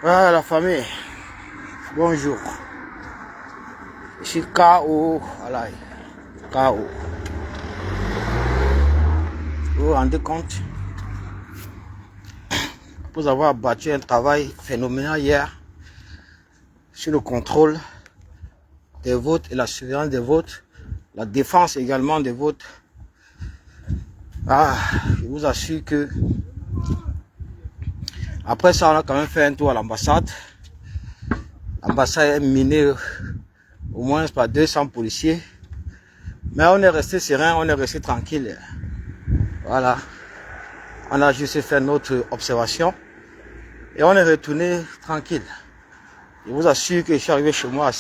Ah, la famille, bonjour. Je suis KO, voilà, KO. Vous vous rendez compte? Pour avoir battu un travail phénoménal hier sur le contrôle des votes et la surveillance des votes, la défense également des votes. Ah, je vous assure que après ça, on a quand même fait un tour à l'ambassade. L'ambassade est minée au moins par 200 policiers. Mais on est resté serein, on est resté tranquille. Voilà. On a juste fait notre observation. Et on est retourné tranquille. Je vous assure que je suis arrivé chez moi à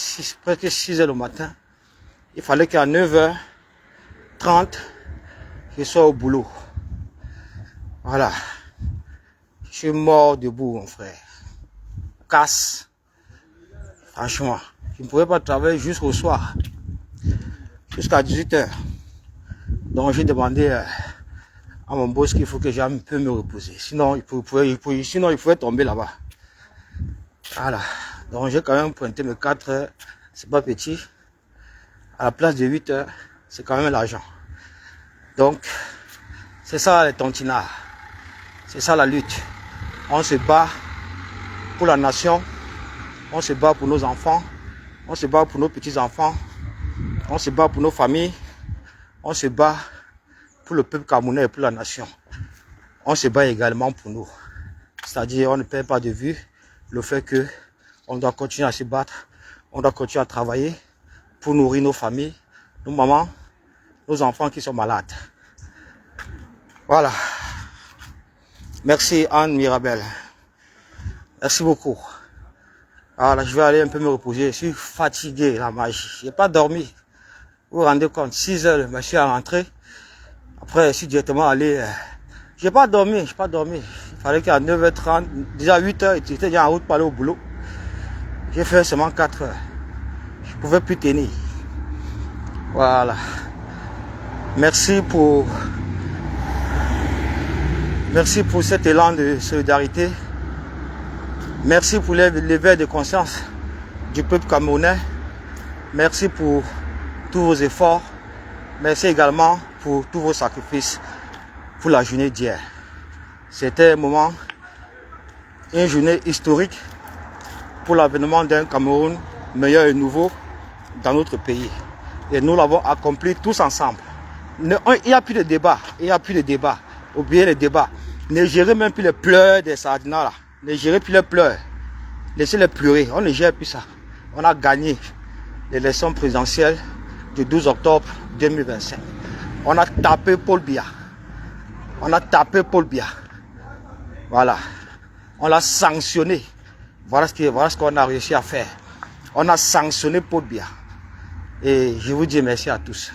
presque 6 h du matin. Il fallait qu'à 9 h 30, je sois au boulot. Voilà. Je suis mort debout, mon frère. Casse. Franchement, je ne pouvais pas travailler jusqu'au soir. Jusqu'à 18 h. Donc j'ai demandé à mon boss qu'il faut que j'aille un peu me reposer. Sinon, il pouvait tomber là-bas. Voilà. Donc j'ai quand même pointé mes 4 h. C'est pas petit. À la place de 8 h, c'est quand même l'argent. Donc, c'est ça les tontinards. C'est ça la lutte. On se bat pour la nation. On se bat pour nos enfants. On se bat pour nos petits-enfants. On se bat pour nos familles. On se bat pour le peuple camerounais et pour la nation. On se bat également pour nous. C'est-à-dire, on ne perd pas de vue le fait que on doit continuer à se battre. On doit continuer à travailler pour nourrir nos familles, nos mamans, nos enfants qui sont malades. Voilà. Merci Anne Mirabel. Merci beaucoup. Voilà, je vais aller un peu me reposer. Je suis fatigué, la magie. Je n'ai pas dormi. Vous vous rendez compte, 6 h, je suis rentré. Après, je suis directement allé. Je n'ai pas dormi, Il fallait qu'à 9 h 30, déjà 8 h, j'étais déjà en route pour aller au boulot. J'ai fait seulement 4 h. Je ne pouvais plus tenir. Voilà. Merci pour cet élan de solidarité. Merci pour l'éveil de conscience du peuple camerounais. Merci pour tous vos efforts. Merci également pour tous vos sacrifices pour la journée d'hier. C'était un moment, une journée historique pour l'avènement d'un Cameroun meilleur et nouveau dans notre pays. Et nous l'avons accompli tous ensemble. Il n'y a plus de débat. Oubliez les débats. Ne gérez même plus les pleurs des sardinats là. Ne gérez plus les pleurs. Laissez-les pleurer. On ne gère plus ça. On a gagné l'élection présidentielle du 12 octobre 2025. On a tapé Paul Biya. Voilà. On l'a sanctionné. Voilà ce qu'on a réussi à faire. On a sanctionné Paul Biya. Et je vous dis merci à tous.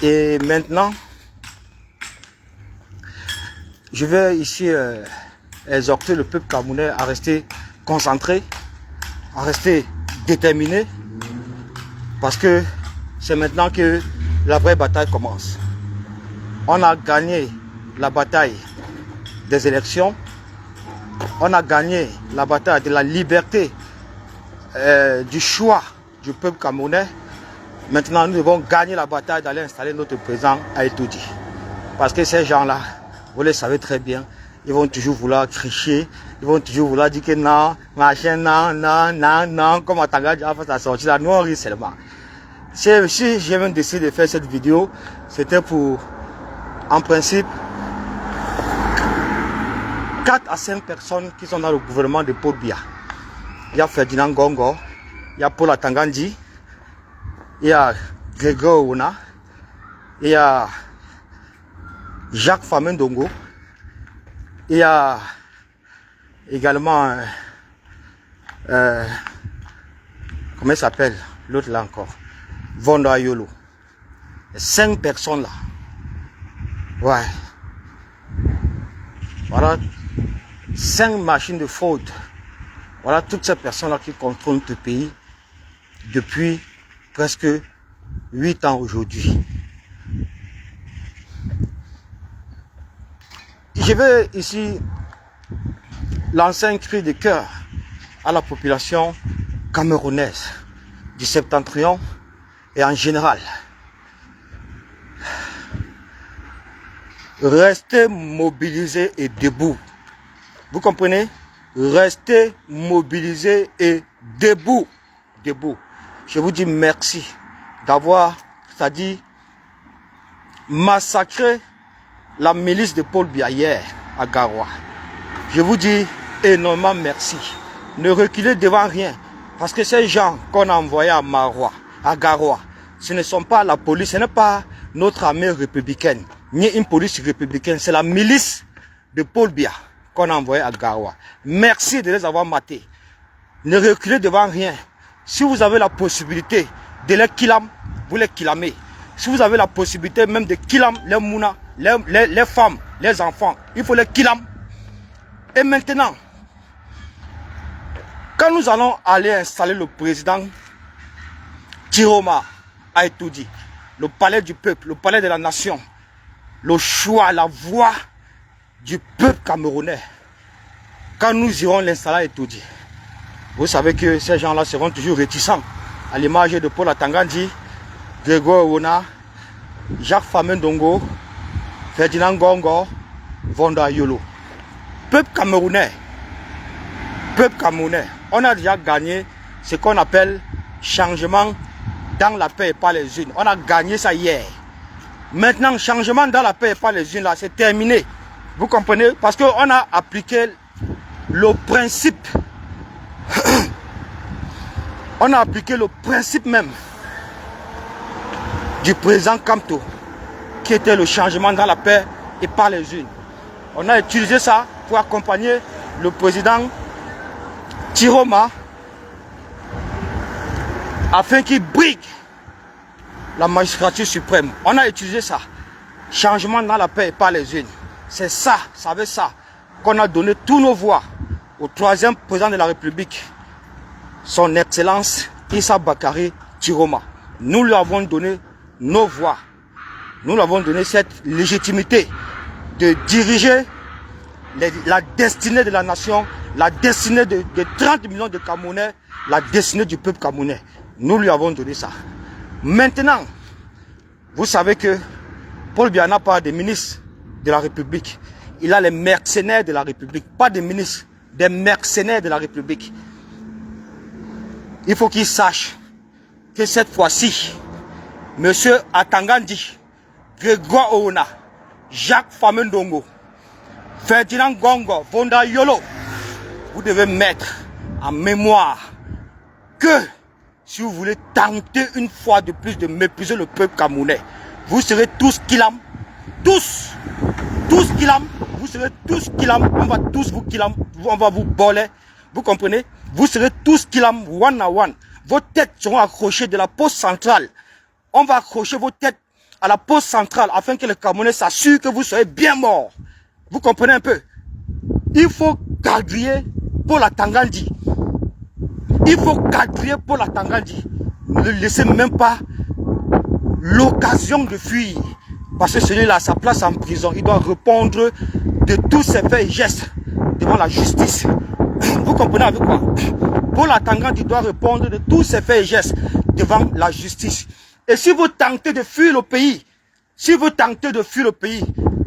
Et maintenant, je vais ici exhorter le peuple camerounais à rester concentré, à rester déterminé, parce que c'est maintenant que la vraie bataille commence. On a gagné la bataille des élections, on a gagné la bataille de la liberté du choix du peuple camerounais. Maintenant, nous devons gagner la bataille d'aller installer notre président à Etoudi. Parce que ces gens-là, vous le savez très bien, ils vont toujours vouloir tricher, ils vont toujours vouloir dire que non, machin, non, comme Atanga a fait sa sortie là, nous on rit seulement. Si j'ai même décidé de faire cette vidéo, c'était pour, en principe, 4 à 5 personnes qui sont dans le gouvernement de Paul Biya. Il y a Ferdinand Gongo, il y a Paul Atangandji, il y a Grégoire Ouna, il y a Jacques Famendongo, il y a également comment il s'appelle l'autre là encore, Vondo Ayolo. 5 personnes là. Ouais. Voilà 5 machines de fraude. Voilà toutes ces personnes là qui contrôlent notre pays depuis presque 8 ans aujourd'hui. Je vais ici lancer un cri de cœur à la population camerounaise du Septentrion et en général. Restez mobilisés et debout. Vous comprenez? Restez mobilisés et debout. Debout. Je vous dis merci d'avoir, c'est-à-dire, massacré la milice de Paul Biya hier à Garoua. Je vous dis énormément merci. Ne reculez devant rien. Parce que ces gens qu'on a envoyés à Maroua, à Garoua, ce ne sont pas la police, ce n'est pas notre armée républicaine, ni une police républicaine, c'est la milice de Paul Biya qu'on a envoyé à Garoua. Merci de les avoir matés. Ne reculez devant rien. Si vous avez la possibilité de les killam, vous les killamez. Si vous avez la possibilité même de killam les mouna, les femmes, les enfants, il faut les killam. Et maintenant, quand nous allons aller installer le président Tiroma à Etoudi, le palais du peuple, le palais de la nation, le choix, la voix du peuple camerounais, quand nous irons l'installer à Etoudi, vous savez que ces gens-là seront toujours réticents, à l'image de Paul Atangandi, Grégoire Ona, Jacques Famendongo, Ferdinand Gongo, Vonda Yolo. Peuple camerounais, on a déjà gagné ce qu'on appelle changement dans la paix et pas les unes. On a gagné ça hier. Maintenant, changement dans la paix et pas les unes, là, c'est terminé. Vous comprenez? Parce qu'on a appliqué le principe. On a appliqué le principe même du président Kamto, qui était le changement dans la paix et pas les unes. On a utilisé ça pour accompagner le président Tiroma afin qu'il brigue la magistrature suprême. On a utilisé ça. Changement dans la paix et pas les unes. C'est ça, ça veut ça, qu'on a donné tous nos voix au troisième président de la République, son Excellence Issa Bakari Tiroma. Nous lui avons donné nos voix. Nous lui avons donné cette légitimité de diriger la destinée de la nation, la destinée de 30 millions de Camerounais, la destinée du peuple camerounais. Nous lui avons donné ça. Maintenant, vous savez que Paul Biya n'a pas de ministre de la République. Il a les mercenaires de la République. Pas des ministres, des mercenaires de la République. Il faut qu'il sache que cette fois-ci, M. Atangandi, Grégoire Ouna, Jacques Famendongo, Ferdinand Gongo, Vonda Yolo, vous devez mettre en mémoire que si vous voulez tenter une fois de plus de mépriser le peuple camerounais, vous serez tous killam, tous killam, vous serez tous killam, on va tous vous killam, on va vous boler, vous comprenez? Vous serez tous killam, one à one. Vos têtes seront accrochées de la poste centrale. On va accrocher vos têtes à la poste centrale afin que les Camerounais s'assurent que vous soyez bien morts. Vous comprenez un peu? Il faut quadriller Paul Atangandi. Il faut quadriller Paul Atangandi. Ne laissez même pas l'occasion de fuir. Parce que celui-là a sa place en prison. Il doit répondre de tous ses faits et gestes devant la justice. Vous comprenez avec quoi? Paul Atangandi doit répondre de tous ses faits et gestes devant la justice. Et si vous tentez de fuir le pays,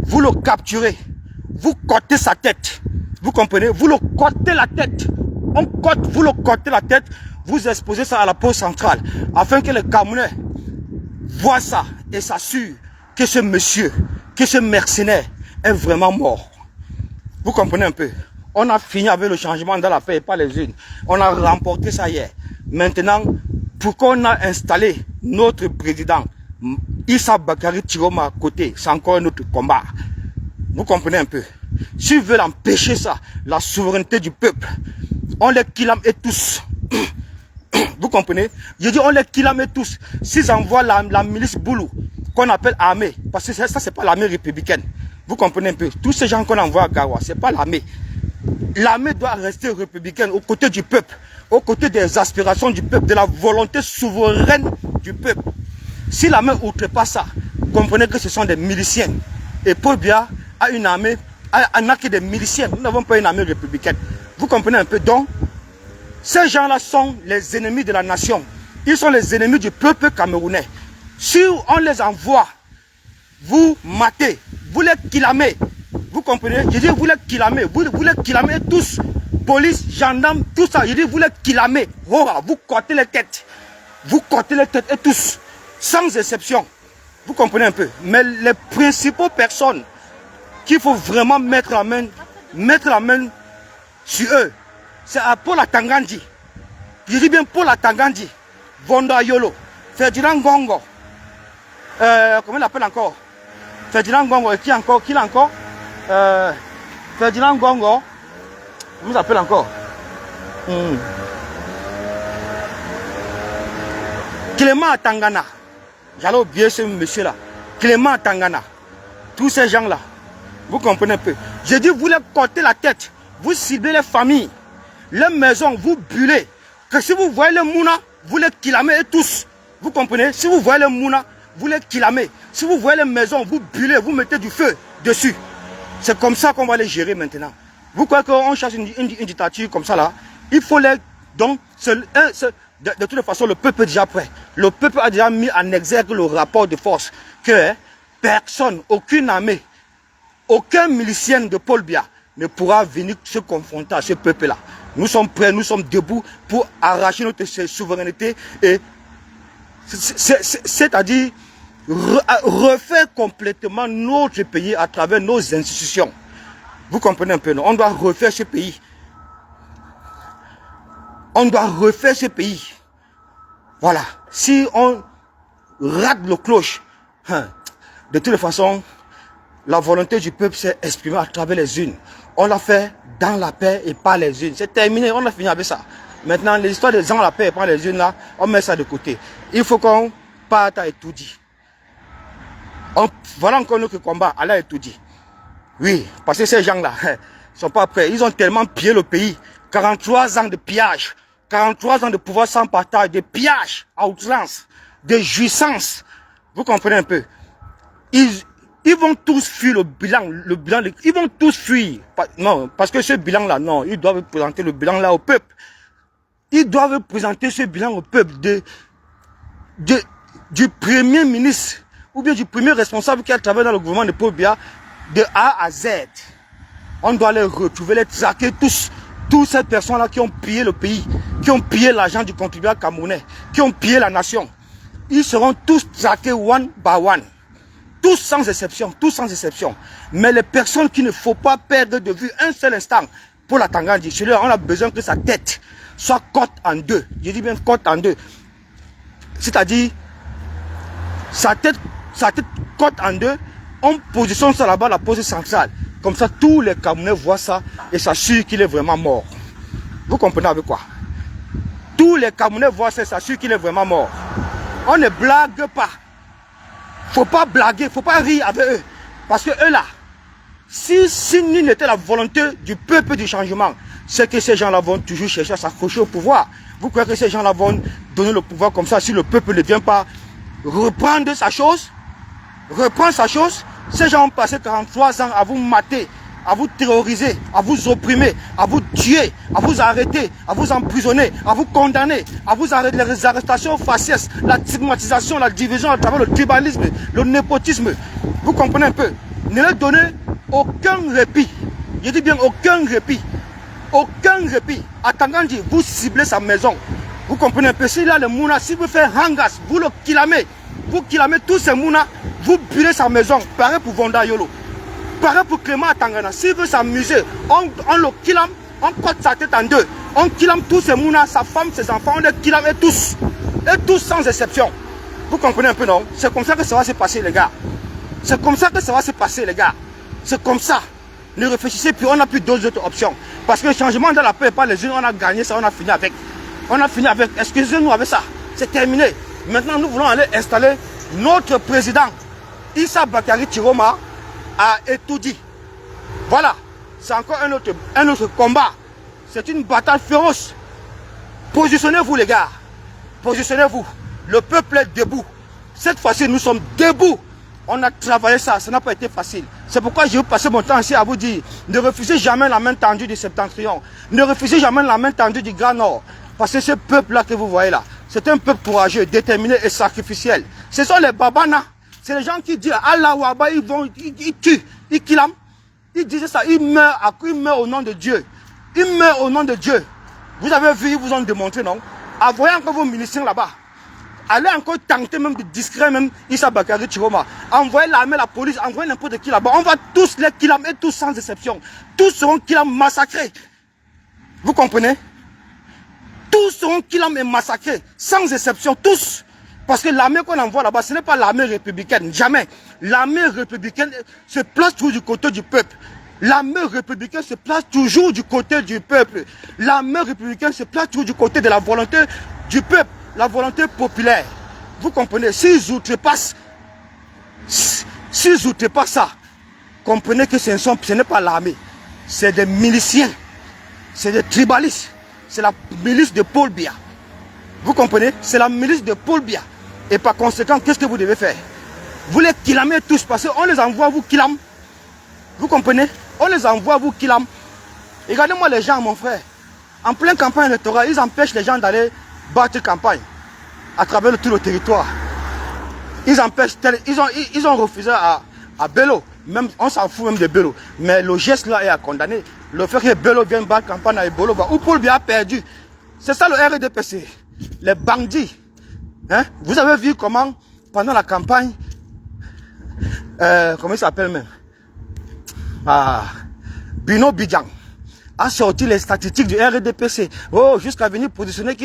vous le capturez, vous cottez sa tête. Vous comprenez? Vous le cottez la tête. Vous le cottez la tête, vous exposez ça à la poste centrale, afin que les Camerounais voient ça et s'assurent que ce monsieur, que ce mercenaire est vraiment mort. Vous comprenez un peu? On a fini avec le changement dans la paix et pas les unes. On a remporté ça hier. Maintenant, pourquoi on a installé notre président Issa Bakari Tiroma à côté? C'est encore un autre combat. Vous comprenez un peu? S'ils veulent empêcher ça, la souveraineté du peuple, on les killam et tous. Vous comprenez? Je dis on les killam et tous. S'ils envoient la milice Boulou, qu'on appelle armée, parce que ça c'est pas l'armée républicaine. Vous comprenez un peu? Tous ces gens qu'on envoie à Garoua, c'est pas l'armée. L'armée doit rester républicaine aux côtés du peuple, aux côtés des aspirations du peuple, de la volonté souveraine du peuple. Si l'armée outrepasse ça, comprenez que ce sont des miliciens. Et Paul Biya a une armée, n'a que des miliciens. Nous n'avons pas une armée républicaine. Vous comprenez un peu? Donc, ces gens-là sont les ennemis de la nation. Ils sont les ennemis du peuple camerounais. Si on les envoie, vous matez, vous les killamez. Vous comprenez? Je dis vous les killamez, vous les killamez tous. Police, gendarmes, tout ça. Je dis vous les killamez. Vous cortez les têtes. Vous cortez les têtes et tous. Sans exception. Vous comprenez un peu? Mais les principaux personnes qu'il faut vraiment mettre la main sur eux, c'est Paul Atangandi. Je dis bien Paul Atangandi, Vonda Yolo, Ferdinand Ngongo, comment il l'appelle encore? Ferdinand Ngongo, et qui encore? Qui l'a encore? Ferdinand Ngongo, comment il s'appelle encore? Clément Atangana. J'allais oublier ce monsieur-là. Clément Atangana. Tous ces gens-là. Vous comprenez un peu? Je dis, vous les cortez la tête. Vous ciblez les familles. Les maisons, vous brûlez. Que si vous voyez les mouna, vous les killamez tous. Vous comprenez? Si vous voyez les mouna, vous les killamez. Si vous voyez les maisons, vous brûlez, vous mettez du feu dessus. C'est comme ça qu'on va les gérer maintenant. Vous croyez qu'on cherche une dictature comme ça là? Il faut les... Donc, de toute façon, le peuple est déjà prêt. Le peuple a déjà mis en exergue le rapport de force que personne, aucune armée, aucun milicien de Paul Biya ne pourra venir se confronter à ce peuple-là. Nous sommes prêts, nous sommes debout pour arracher notre souveraineté et c'est-à-dire refaire complètement notre pays à travers nos institutions. Vous comprenez un peu, non? On doit refaire ce pays. On doit refaire ce pays. Voilà. Si on rate le cloche, de toute façon, la volonté du peuple s'est exprimée à travers les unes. On l'a fait dans la paix et pas les unes. C'est terminé, on a fini avec ça. Maintenant, l'histoire des gens dans la paix et pas les unes, là, on met ça de côté. Il faut qu'on parte à Etoudi. Voilà encore notre combat, aller à Etoudi. Oui, parce que ces gens-là, ils ne sont pas prêts. Ils ont tellement pillé le pays. 43 ans de pillage. 43 ans de pouvoir sans partage, de pillage à outrance, de jouissance. Vous comprenez un peu? Ils vont tous fuir le bilan, ils vont tous fuir. Non, parce que ce bilan-là, non, ils doivent présenter le bilan-là au peuple. Ils doivent présenter ce bilan au peuple du premier ministre, ou bien du premier responsable qui a travaillé dans le gouvernement de Paul Biya, de A à Z. On doit les retrouver, les traquer tous. Toutes ces personnes-là qui ont pillé le pays, qui ont pillé l'argent du contribuable camerounais, qui ont pillé la nation, ils seront tous traqués one by one. Tous sans exception, tous sans exception. Mais les personnes qu'il ne faut pas perdre de vue un seul instant, pour la Tangandi, celui-là, on a besoin que sa tête soit cote en deux. Je dis bien cote en deux. C'est-à-dire, sa tête cote en deux, on positionne ça là-bas, la pose centrale. Comme ça, tous les Camerounais voient ça et s'assurent qu'il est vraiment mort. Vous comprenez avec quoi? Tous les Camerounais voient ça et s'assurent qu'il est vraiment mort. On ne blague pas. Faut pas blaguer, faut pas rire avec eux. Parce que eux là, si nul n'était la volonté du peuple du changement, c'est que ces gens-là vont toujours chercher à s'accrocher au pouvoir. Vous croyez que ces gens-là vont donner le pouvoir comme ça si le peuple ne vient pas reprendre sa chose? Reprendre sa chose? Ces gens ont passé 43 ans à vous mater, à vous terroriser, à vous opprimer, à vous tuer, à vous arrêter, à vous emprisonner, à vous condamner, à vous arrêter les arrestations faciès, la stigmatisation, la division à travers le tribalisme, le népotisme. Vous comprenez un peu? Ne leur donnez aucun répit. Je dis bien aucun répit. Aucun répit. À Tangandi, vous ciblez sa maison. Vous comprenez un peu? S'il a le mouna, si vous faites hangas, vous le killamez. Vous killamez tous ces mouna, vous brûlez sa maison. Pareil pour Vonda Yolo. Pareil pour Clément Atangana. S'il veut s'amuser, on le killame, on cote sa tête en deux. On killame tous ces mouna, sa femme, ses enfants, on les killame et tous. Et tous sans exception. Vous comprenez un peu, non? C'est comme ça que ça va se passer, les gars. C'est comme ça que ça va se passer, les gars. C'est comme ça. Ne réfléchissez plus, on n'a plus d'autres options. Parce que le changement de la paix, pas les unes, on a gagné ça, on a fini avec. On a fini avec. Excusez-nous avec ça. C'est terminé. Maintenant, nous voulons aller installer notre président, Issa Bakary Chiroma, à Etoudi. Voilà. C'est encore un autre combat. C'est une bataille féroce. Positionnez-vous, les gars. Positionnez-vous. Le peuple est debout. Cette fois-ci, nous sommes debout. On a travaillé ça. Ça n'a pas été facile. C'est pourquoi je vais passer mon temps ici à vous dire, ne refusez jamais la main tendue du Septentrion. Ne refusez jamais la main tendue du Grand Nord. Parce que ce peuple-là que vous voyez là, c'est un peuple courageux, déterminé et sacrificiel. Ce sont les Babana. C'est les gens qui disent Allah Waba, ils tuent, ils kilament. Ils disent ça, ils meurent au nom de Dieu. Ils meurent au nom de Dieu. Vous avez vu, ils vous ont démontré, non? Envoyez encore vos munitions là-bas. Allez encore tenter même de discret même Issa Bakary Chiroma. Envoyez l'armée, la police, envoyez n'importe qui là-bas. On va tous les kilomètres, tous sans exception. Tous seront kilomètres massacrés. Vous comprenez? Tous seront kilomètres massacrés, sans exception, tous. Parce que l'armée qu'on envoie là-bas, ce n'est pas l'armée républicaine, jamais. L'armée républicaine se place toujours du côté du peuple. L'armée républicaine se place toujours du côté du peuple. L'armée républicaine se place toujours du côté de la volonté du peuple. La volonté populaire. Vous comprenez? S'ils outrepassent ça, comprenez que ce n'est pas l'armée. C'est des miliciens. C'est des tribalistes. C'est la milice de Paul Biya. Vous comprenez? C'est la milice de Paul Biya. Et par conséquent, qu'est-ce que vous devez faire? Vous les killamez tous parce qu'on les envoie, vous killam. Vous comprenez? On les envoie, vous killam. Regardez-moi les gens, mon frère. En pleine campagne électorale, ils empêchent les gens d'aller battre campagne à travers tout le territoire. Ils empêchent, ils ont refusé à Bello, même, on s'en fout même de Bello, mais le geste là est à condamner. Le fait que Bello vienne battre campagne à Bello, où Paul Biya a perdu. C'est ça le RDPC, les bandits. Hein? Vous avez vu comment, pendant la campagne, comment il s'appelle même, Bino Bidjang a sorti les statistiques du RDPC. Oh, jusqu'à venir positionner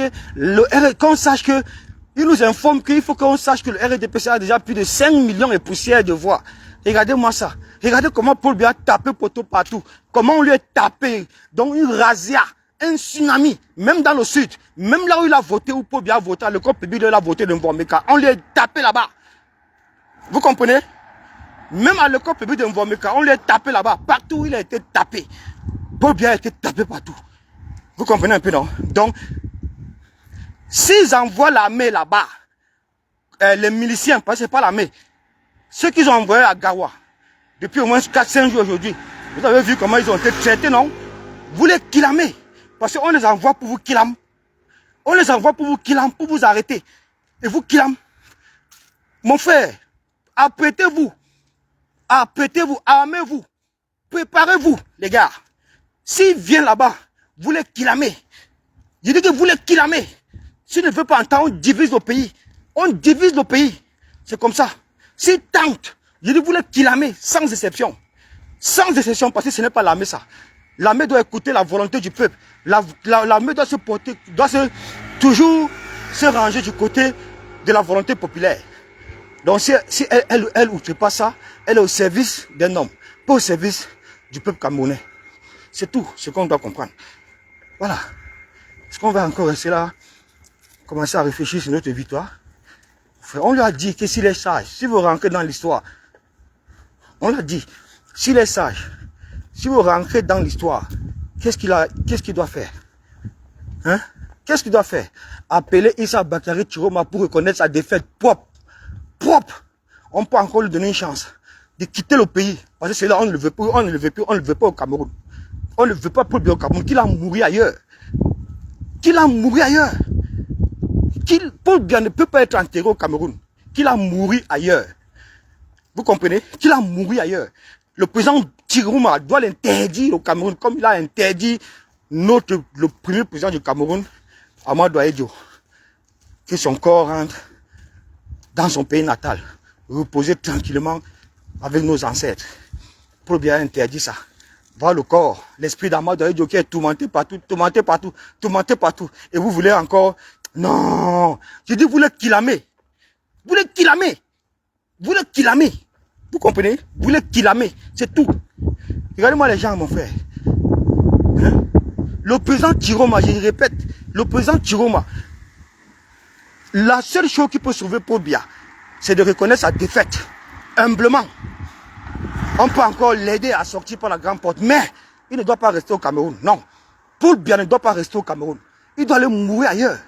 qu'on sache que, il nous informe qu'il faut qu'on sache que le RDPC a déjà plus de 5 millions et poussières de voix. Regardez-moi ça. Regardez comment Paul Biya a tapé poteau partout. Comment on lui a tapé. Donc une razzia, un tsunami, même dans le sud. Même là où il a voté, où Paul Biya a voté, le corps public, il a voté de Mvomeka. On lui a tapé là-bas. Vous comprenez? Même à l'école publique de Mvomeka, on lui a tapé là-bas. Partout où il a été tapé. Paul Biya a été tapé partout. Vous comprenez un peu, non? Donc, s'ils envoient l'armée là-bas, les miliciens, parce que ce n'est pas l'armée, ceux qu'ils ont envoyés à Gawa, depuis au moins 4-5 jours aujourd'hui, vous avez vu comment ils ont été traités, non? Vous les killamez, parce qu'on les envoie pour vous killam. On les envoie pour vous killam, pour vous arrêter. Et vous killam. Mon frère, apprêtez-vous, armez-vous, préparez-vous, les gars. S'ils viennent là-bas, vous les killamez. Je dis que vous les killamez. S'ils ne veulent pas entendre, on divise le pays. On divise le pays. C'est comme ça. S'ils tentent, je dis vous les killamez, sans exception. Sans exception, parce que ce n'est pas l'armée ça. L'armée doit écouter la volonté du peuple. L'armée doit se porter, toujours se ranger du côté de la volonté populaire. Donc si elle outrepasse ça, elle est au service d'un homme, pas au service du peuple camerounais. C'est tout ce qu'on doit comprendre. Voilà. Est-ce qu'on va encore rester là, commencer à réfléchir sur notre victoire? On lui a dit que s'il est sage, si vous rentrez dans l'histoire, on l'a dit, s'il est sage, si vous rentrez dans l'histoire, qu'est-ce qu'il doit faire? Hein? Qu'est-ce qu'il doit faire? Appeler Issa Bakary Chiroma pour reconnaître sa défaite propre. On peut encore lui donner une chance de quitter le pays. Parce que c'est là, on ne le veut plus, on ne le veut plus, on ne le veut pas au Cameroun. On ne le veut pas pour le au Cameroun, qu'il a mouru ailleurs. Qu'il a mouru ailleurs. Paul Biya ne peut pas être enterré au Cameroun. Qu'il a mouru ailleurs. Vous comprenez? Qu'il a mouru ailleurs. Le président Chiroma doit l'interdire au Cameroun, comme il a interdit le premier président du Cameroun, Amadou Ahidjo, que son corps rentre dans son pays natal, reposer tranquillement avec nos ancêtres. Paul Biya a interdit ça. Voir le corps, l'esprit d'Amadou Ahidjo qui est tourmenté partout, tourmenté partout, tourmenté partout. Et vous voulez encore... Non, je dis vous les killamez. Vous les killamez. Vous les killamez. Vous comprenez? Vous les killamez. C'est tout. Regardez-moi les gens, mon frère. Hein? Le président Chiroma, je répète, le président Chiroma, la seule chose qui peut sauver Paul Biya, c'est de reconnaître sa défaite. Humblement. On peut encore l'aider à sortir par la grande porte, mais il ne doit pas rester au Cameroun. Non. Paul Biya ne doit pas rester au Cameroun. Il doit aller mourir ailleurs.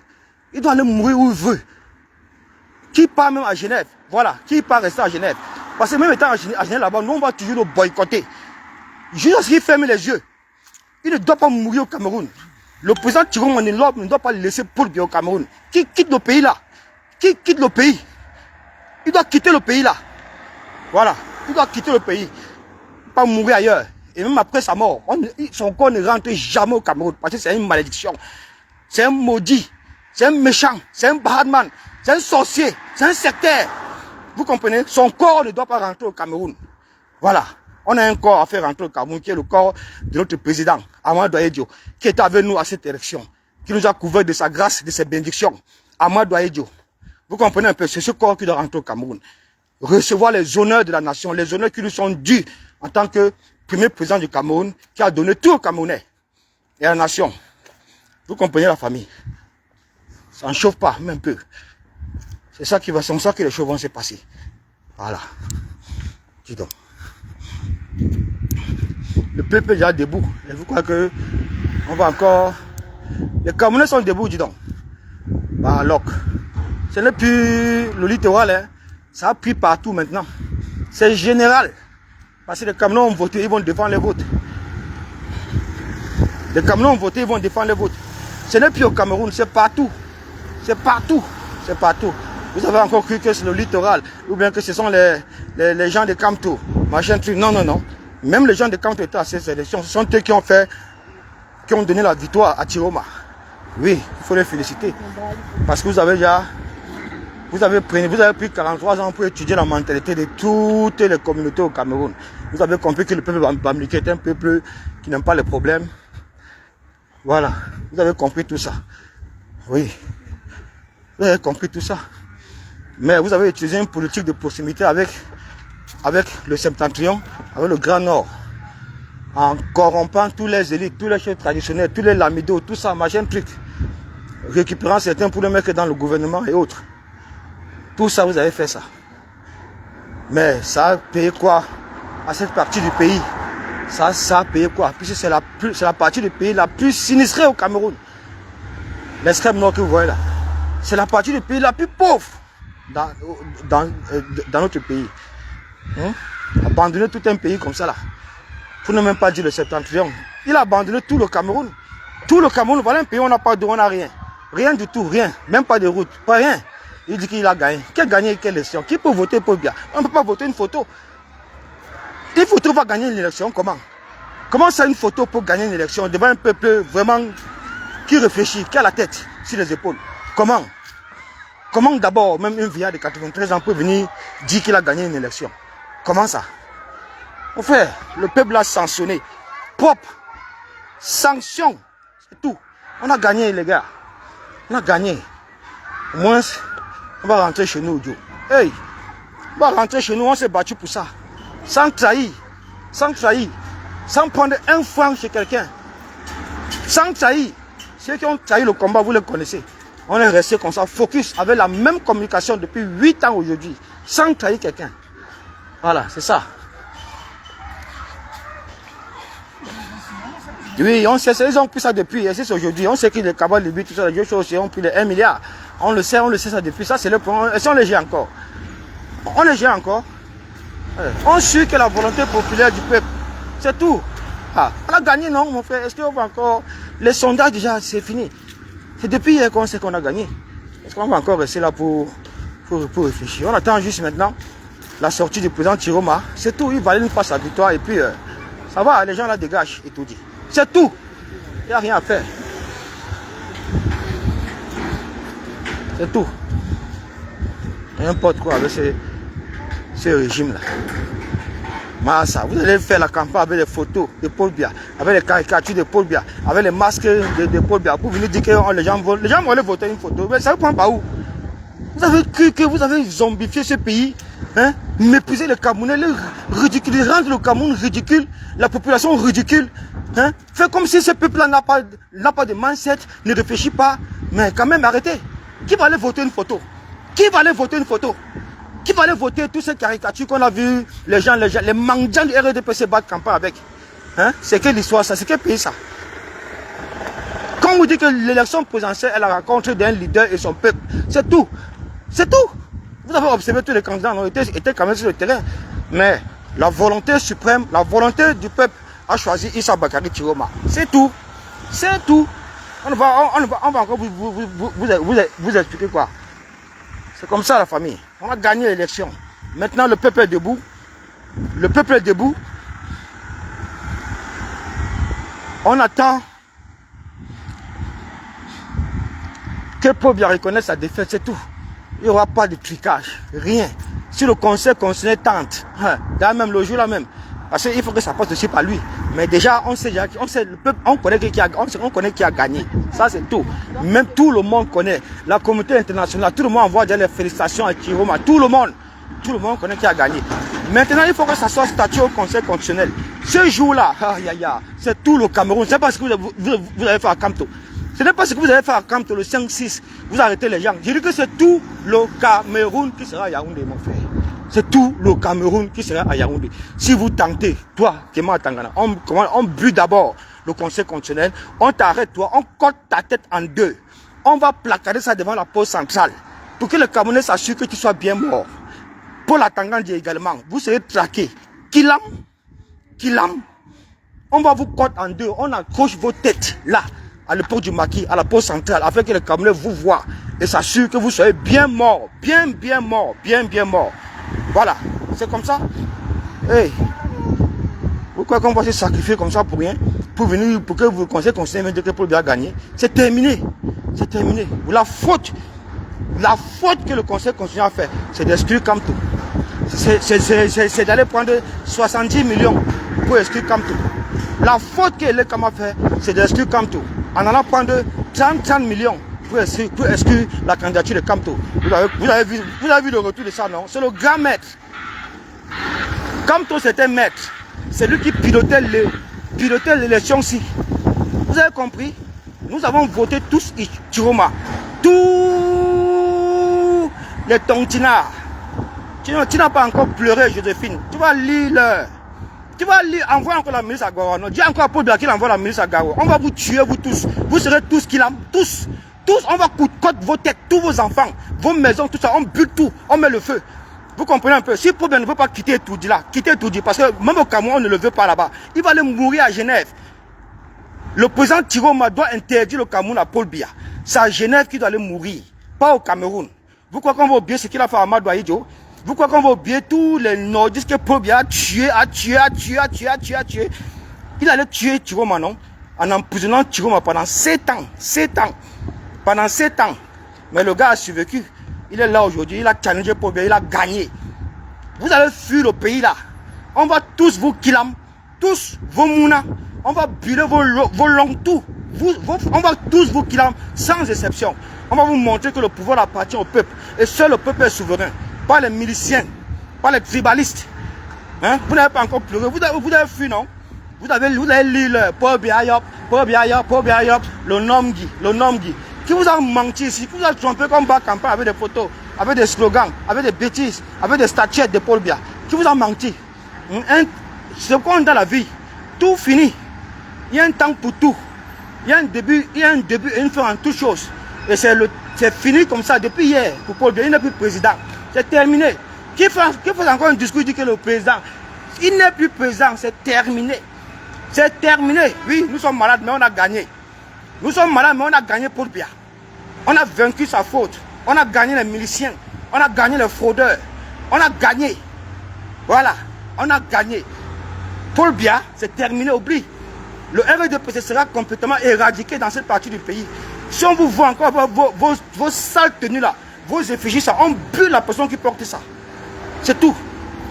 Il doit aller mourir où il veut. Qui part même à Genève, voilà, qui part rester à Genève. Parce que même étant en général là-bas, nous on va toujours le boycotter. Juste parce qu'il ferme les yeux. Il ne doit pas mourir au Cameroun. Le président Thierry ne doit pas laisser Paul Biya au Cameroun. Qui quitte le pays là? Qui quitte le pays? Il doit quitter le pays là. Voilà. Il doit quitter le pays. Pas mourir ailleurs. Et même après sa mort, son corps ne rentre jamais au Cameroun. Parce que c'est une malédiction. C'est un maudit. C'est un méchant. C'est un badman. C'est un sorcier. C'est un sectaire. Vous comprenez? Son corps ne doit pas rentrer au Cameroun. Voilà. On a un corps à faire rentrer au Cameroun, qui est le corps de notre président, Amadou Ahidjo, qui était avec nous à cette élection, qui nous a couvert de sa grâce, de ses bénédictions. Amadou Ahidjo. Vous comprenez un peu? C'est ce corps qui doit rentrer au Cameroun. Recevoir les honneurs de la nation, les honneurs qui nous sont dus en tant que premier président du Cameroun, qui a donné tout aux Camerounais et à la nation. Vous comprenez la famille? Ça ne chauffe pas, même un peu. C'est ça qui va, c'est comme ça que les choses vont se passer. Voilà. Dis donc. Le peuple est déjà debout. Et vous croyez que on va encore... Les Camerounais sont debout, dis donc. Bah, alors, ce n'est plus le littoral, hein. Ça a pris partout maintenant. C'est général. Parce que les Camerounais ont voté, ils vont défendre les votes. Les Camerounais ont voté, ils vont défendre les votes. Ce n'est plus au Cameroun, c'est partout. C'est partout. C'est partout. Vous avez encore cru que c'est le littoral, ou bien que ce sont les gens de Kamto, machin truc. Non, non, non. Même les gens de Kamto étaient à ces élections. Ce sont eux qui ont donné la victoire à Tiroma. Oui, il faut les féliciter. Parce que vous avez pris 43 ans pour étudier la mentalité de toutes les communautés au Cameroun. Vous avez compris que le peuple bamileke est un peuple qui n'aime pas les problèmes. Voilà. Vous avez compris tout ça. Oui. Vous avez compris tout ça. Mais vous avez utilisé une politique de proximité avec le Septentrion, avec le Grand Nord, en corrompant tous les élites, tous les chefs traditionnels, tous les lamidos, tout ça, machin truc, récupérant certains pour les mettre dans le gouvernement et autres. Tout ça, vous avez fait ça. Mais ça a payé quoi à cette partie du pays? Ça a payé quoi? Puisque c'est la partie du pays la plus sinistrée au Cameroun. L'extrême nord que vous voyez là. C'est la partie du pays la plus pauvre dans notre pays. Abandonner tout un pays comme ça là. Pour ne même pas dire le Septentrion. Il a abandonné tout le Cameroun. Tout le Cameroun, voilà un pays où on n'a pas d'eau, on n'a rien. Rien du tout, rien. Même pas de route, pas rien. Il dit qu'il a gagné. Qui a gagné quelle élection? Qui peut voter pour Biya? On ne peut pas voter une photo. Une photo va gagner une élection, comment? Comment ça une photo pour gagner une élection devant un peuple vraiment qui réfléchit, qui a la tête sur les épaules? Comment? Comment d'abord, même un vieillard de 93 ans peut venir dire qu'il a gagné une élection? Comment ça? Mon frère, le peuple l'a sanctionné. Propre. Sanction. C'est tout. On a gagné, les gars. On a gagné. Au moins, on va rentrer chez nous, Joe. Hey, on va rentrer chez nous, on s'est battu pour ça. Sans trahir. Sans trahir. Sans prendre un franc chez quelqu'un. Sans trahir. Ceux qui ont trahi le combat, vous les connaissez. On est resté comme ça, focus, avec la même communication depuis 8 ans aujourd'hui. Sans trahir quelqu'un. Voilà, c'est ça. Oui, on sait, ils ont pris ça depuis, et c'est aujourd'hui. On sait que les cabales libres, tout ça, les choses ont pris les 1 milliard. On le sait ça depuis. Ça, c'est le point. Et si on les gère encore? On les gère encore? On suit que la volonté populaire du peuple. C'est tout. Ah, on a gagné, non, mon frère? Est-ce qu'on va encore... Les sondages, déjà, c'est fini. C'est depuis hier qu'on sait qu'on a gagné. Est-ce qu'on va encore rester là pour réfléchir? On attend juste maintenant la sortie du président Tiroma. C'est tout. Il valide pas sa victoire et puis ça va, les gens là dégagent et tout dit. C'est tout. Il n'y a rien à faire. C'est tout. N'importe quoi avec ce régime-là. Massa, vous allez faire la campagne avec les photos de Paul Biya, avec les caricatures de Paul Biya, avec les masques de Paul Biya, pour venir dire que les gens vont aller voter une photo. Mais ça ne prend pas où? Vous avez cru que vous avez zombifié ce pays, hein? Mépriser les Camerounais, rendre le Cameroun ridicule, la population ridicule, hein? Faire comme si ce peuple-là n'a pas de mindset, ne réfléchit pas. Mais quand même, arrêtez. Qui va aller voter une photo? Qui va aller voter une photo? Qui va aller voter toutes ces caricatures qu'on a vues, les mendiants du RDP se battent campagne avec? Hein? C'est quelle histoire ça? C'est quel pays ça? Quand on vous dit que l'élection présidentielle est la rencontre d'un leader et son peuple, c'est tout. C'est tout. Vous avez observé tous les candidats, on étaient quand même sur le terrain. Mais la volonté suprême, la volonté du peuple a choisi Issa Bakary Chiroma. C'est tout. C'est tout. On va encore vous expliquer quoi. C'est comme ça la famille. On a gagné l'élection. Maintenant le peuple est debout. Le peuple est debout. On attend que Paul Biya reconnaisse sa défaite, c'est tout. Il n'y aura pas de trucage, rien. Si le conseil constitutionnel tente, là même le jour là même, parce qu'il faut que ça passe aussi par lui. Mais déjà, on sait le peuple, on connaît qui a gagné. Ça c'est tout. Même tout le monde connaît. La communauté internationale, tout le monde envoie déjà les félicitations à Chiroma. Tout le monde connaît qui a gagné. Maintenant, il faut que ça soit statué au conseil constitutionnel. Ce jour-là, c'est tout le Cameroun. Ce n'est pas ce que vous avez fait à Kamto. Ce n'est pas ce que vous avez fait à Kamto le 5-6. Vous arrêtez les gens. Je dis que c'est tout le Cameroun qui sera à Yaoundé, mon frère. C'est tout le Cameroun qui sera à Yaoundé. Si vous tentez, toi, Kéma Tangana, on but d'abord le conseil constitutionnel, on t'arrête, toi, on cote ta tête en deux. On va placarder ça devant la poste centrale pour que le Camerounais s'assure que tu sois bien mort. Pour la Tangandie également, vous serez traqué. Kilam, on va vous cote en deux, on accroche vos têtes là, à l'époque du maquis, à la poste centrale, afin que le Camerounais vous voit et s'assure que vous soyez bien mort, bien mort. Voilà, c'est comme ça. Hey, vous croyez qu'on va se sacrifier comme ça pour rien, pour venir, pour que vous conseillez que Paul Biya a gagné? C'est terminé, c'est terminé. La faute que le conseil constitutionnel a fait, c'est d'exclure Kamto. C'est d'aller prendre 70 millions pour exclure Kamto. La faute que l'État a fait, c'est d'exclure Kamto. En allant prendre 30 millions pour exclure la candidature de Kamto. Vous avez vu le retour de ça, non? C'est le grand maître. Kamto, c'était maître. C'est lui qui pilotait l'élection-ci. Vous avez compris? Nous avons voté tous Chiroma. Tous les tontinards. Tu n'as pas encore pleuré, Joséphine. Tu vas lire. Tu vas lire, envoie encore la ministre à Garo. Non, dis encore à Paul Biya qu'il envoie la ministre à Garo. On va vous tuer, vous tous. Vous serez tous qui l'ont. Tous, on va coûter vos têtes, tous vos enfants, vos maisons, tout ça. On bute tout, on met le feu. Vous comprenez un peu? Si Paul Biya ne veut pas quitter Toudi là, parce que même au Cameroun, on ne le veut pas là-bas. Il va aller mourir à Genève. Le président Chiroma doit interdire le Cameroun à Paul Biya. C'est à Genève qu'il doit aller mourir, pas au Cameroun. Vous croyez qu'on va oublier ce qu'il a fait à Amadou Ahidjo? Vous croyez qu'on va oublier tous les nordistes que Paul Biya a tué? Il allait tuer Chiroma, non? En emprisonnant Chiroma pendant 7 ans. 7 ans. Pendant 7 ans. Mais le gars a survécu. Il est là aujourd'hui. Il a challengé Paul Biya. Il a gagné. Vous allez fuir le pays là. On va tous vous killam. Tous vos mounas. On va brûler vos longs tout. On va tous vous killam sans exception. On va vous montrer que le pouvoir appartient au peuple. Et seul le peuple est souverain. Pas les miliciens, pas les tribalistes. Hein? Vous n'avez pas encore pleuré. Vous avez fui, non? Vous avez lu le Paul Biya, le Nomgi. Qui vous a menti ici, qui vous a trompé comme bas campagne avec des photos, avec des slogans, avec des bêtises, avec des statuettes de Paul Biya. Qui vous a menti? C'est comme dans la vie. Tout finit. Il y a un temps pour tout. Il y a un début et une fin en toutes choses. Et c'est fini comme ça depuis hier pour Paul Biya. Il n'est plus président. C'est terminé. Qui fait encore un discours dit que le président, il n'est plus président, c'est terminé. C'est terminé. Oui, nous sommes malades, mais on a gagné. Nous sommes malades, mais on a gagné Paul Biya. On a vaincu sa faute. On a gagné les miliciens. On a gagné les fraudeurs. On a gagné. Voilà, on a gagné. Paul Biya, c'est terminé, oublie. Le RDP sera complètement éradiqué dans cette partie du pays. Si on vous voit encore vos sales tenues là, vos effigies, ça, on bute la personne qui porte ça. C'est tout.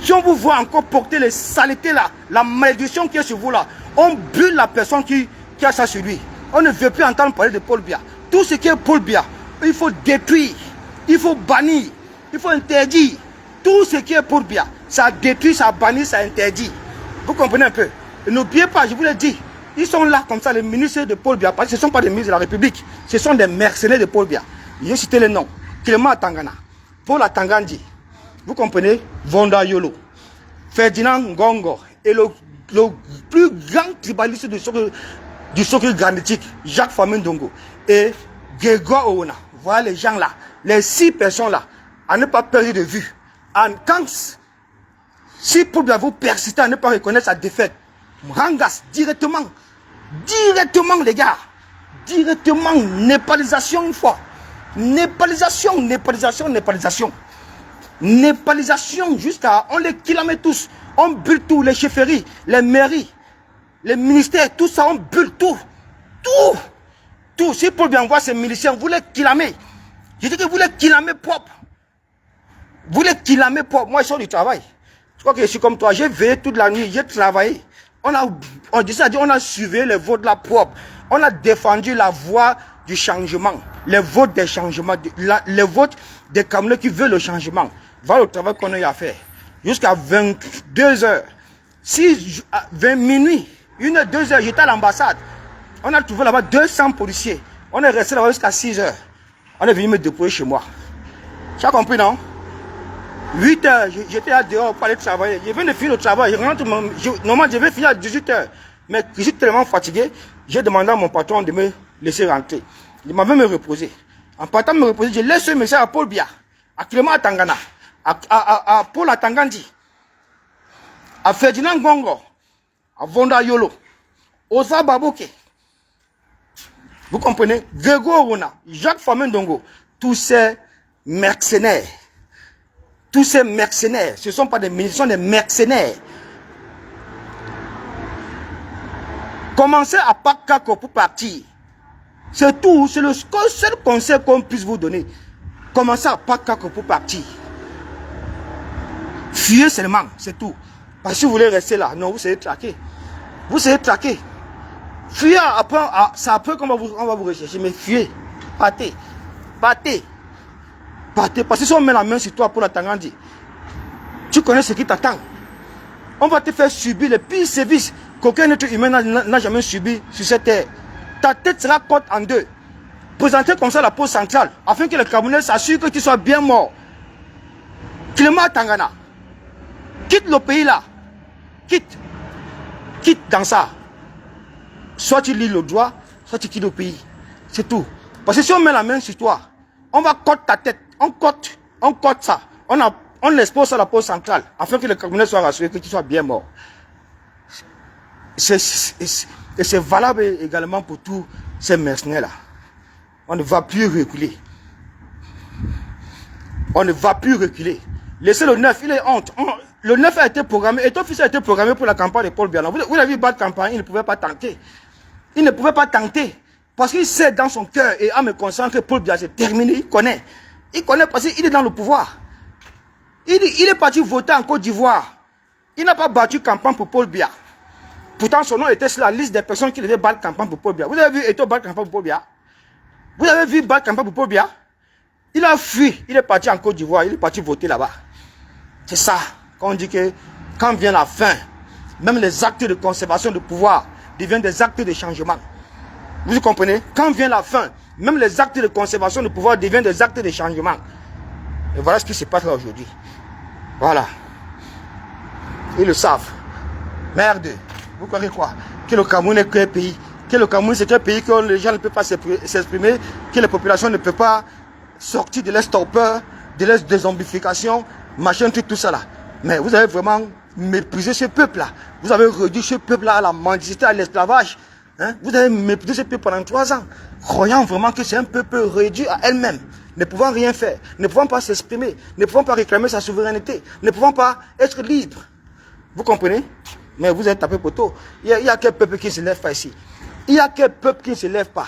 Si on vous voit encore porter les saletés là, la malédiction qui est sur vous là, on bute la personne qui a ça sur lui. On ne veut plus entendre parler de Paul Biya. Tout ce qui est Paul Biya, il faut détruire, il faut bannir, il faut interdire. Tout ce qui est Paul Biya, ça détruit, ça bannit, ça interdit. Vous comprenez un peu? Et n'oubliez pas, je vous l'ai dit, ils sont là comme ça, les ministres de Paul Biya, parce que ce ne sont pas des ministres de la République, ce sont des mercenaires de Paul Biya. J'ai cité les noms. Clément Tangana, Paul Atangandi, vous comprenez? Vonda Yolo, Ferdinand Ngongo et le plus grand tribaliste du socle granitique, Jacques Famindongo et Grégoire Oona. Voilà les gens là, les 6 personnes là. à ne pas perdre de vue. Si Paul Biya vous persistez à ne pas reconnaître sa défaite, Rangas, directement, les gars, directement, népalisation une fois. Népalisation, jusqu'à, on les kilomètres tous, on brûle tout, les chefferies, les mairies, les ministères, tout ça, on brûle tout. Si Paul Biya envoie ses miliciens, vous les kilomètres. Je dis que vous les kilomètres propres. Moi, je sors du travail. Je crois que je suis comme toi. J'ai veillé toute la nuit, j'ai travaillé. On a suivi les votes là propres. On a défendu la voie du changement. Les votes des changements. Les votes des Camerounais qui veulent le changement. Voilà le travail qu'on a eu à faire. Jusqu'à 22 heures. 20 minuit, 1h, 2h, j'étais à l'ambassade. On a trouvé là-bas 200 policiers. On est resté là-bas jusqu'à 6 heures. On est venu me déposer chez moi. Tu as compris, non? 8 heures, j'étais à dehors pour aller travailler. Je viens de finir le travail. Normalement, je vais finir à 18 heures. Mais je suis tellement fatigué, j'ai demandé à mon patron de me laisser rentrer. Il m'avait me reposer. En partant me reposer, j'ai laissé un message à Paul Biya, à Clément Atangana, à Paul Atangandi, à Ferdinand Gongo, à Vonda Yolo, Osa Baboke. Vous comprenez? Grégoire Rona, Jacques Famendongo, tous ces mercenaires. Tous ces mercenaires, ce ne sont pas des ministres, ce sont des mercenaires. Commencez à Pakako pour partir. C'est tout, c'est le seul conseil qu'on puisse vous donner. Commencez à Pakako pour partir. Fuyez seulement, c'est tout. Parce que si vous voulez rester là, non, vous serez traqué. Vous serez traqué. Fuyez, c'est après qu'on va vous rechercher, mais fuyez. Partez. Parce que si on met la main sur toi pour l'attendre, tu connais ce qui t'attend. On va te faire subir les pires services qu'aucun être humain n'a jamais subi sur cette terre. Ta tête sera coupée en deux. Présentez comme ça la pose centrale, afin que les Camerounais s'assurent que tu sois bien mort. Clément Tangana, quitte le pays là. Quitte dans ça. Soit tu lis le droit, soit tu quittes le pays. C'est tout. Parce que si on met la main sur toi, on va coter ta tête. On cote ça. On l'expose à la pose centrale, afin que les Camerounais soient rassurés que tu sois bien mort. Et c'est valable également pour tous ces mercenaires-là. On ne va plus reculer. Laissez le 9, il est honte. Le 9 a été programmé, et ton fils a été programmé pour la campagne de Paul Biya. Vous avez vu battre campagne, il ne pouvait pas tenter. Parce qu'il sait dans son cœur et à me concentrer, Paul Biya, c'est terminé, il connaît. Il connaît parce qu'il est dans le pouvoir. Il est parti voter en Côte d'Ivoire. Il n'a pas battu campagne pour Paul Biya. Pourtant, son nom était sur la liste des personnes qui devaient battre campagne pour Paul Biya. Vous avez vu Eto battre campagne pour Paul Biya? Vous avez vu battre campagne pour Paul Biya? Il a fui. Il est parti en Côte d'Ivoire. Il est parti voter là-bas. C'est ça. Quand on dit que quand vient la fin, même les actes de conservation de pouvoir deviennent des actes de changement. Vous comprenez? Quand vient la fin, même les actes de conservation de pouvoir deviennent des actes de changement. Et voilà ce qui se passe là aujourd'hui. Voilà. Ils le savent. Merde. Vous croyez quoi? Que le Cameroun est qu'un pays. Que le Cameroun c'est un pays que les gens ne peuvent pas s'exprimer. Que les populations ne peuvent pas sortir de leur torpeur, de leur dézombification, machin, tout ça là. Mais vous avez vraiment méprisé ce peuple-là. Vous avez réduit ce peuple-là à la mendicité, à l'esclavage. Hein? Vous avez méprisé ce peuple pendant 3 ans, croyant vraiment que c'est un peuple réduit à elle-même, ne pouvant rien faire, ne pouvant pas s'exprimer, ne pouvant pas réclamer sa souveraineté, ne pouvant pas être libre. Vous comprenez? Mais vous êtes tapé poteau. Il y a quel peuple qui ne se lève pas ici? Il y a quel peuple qui ne se lève pas?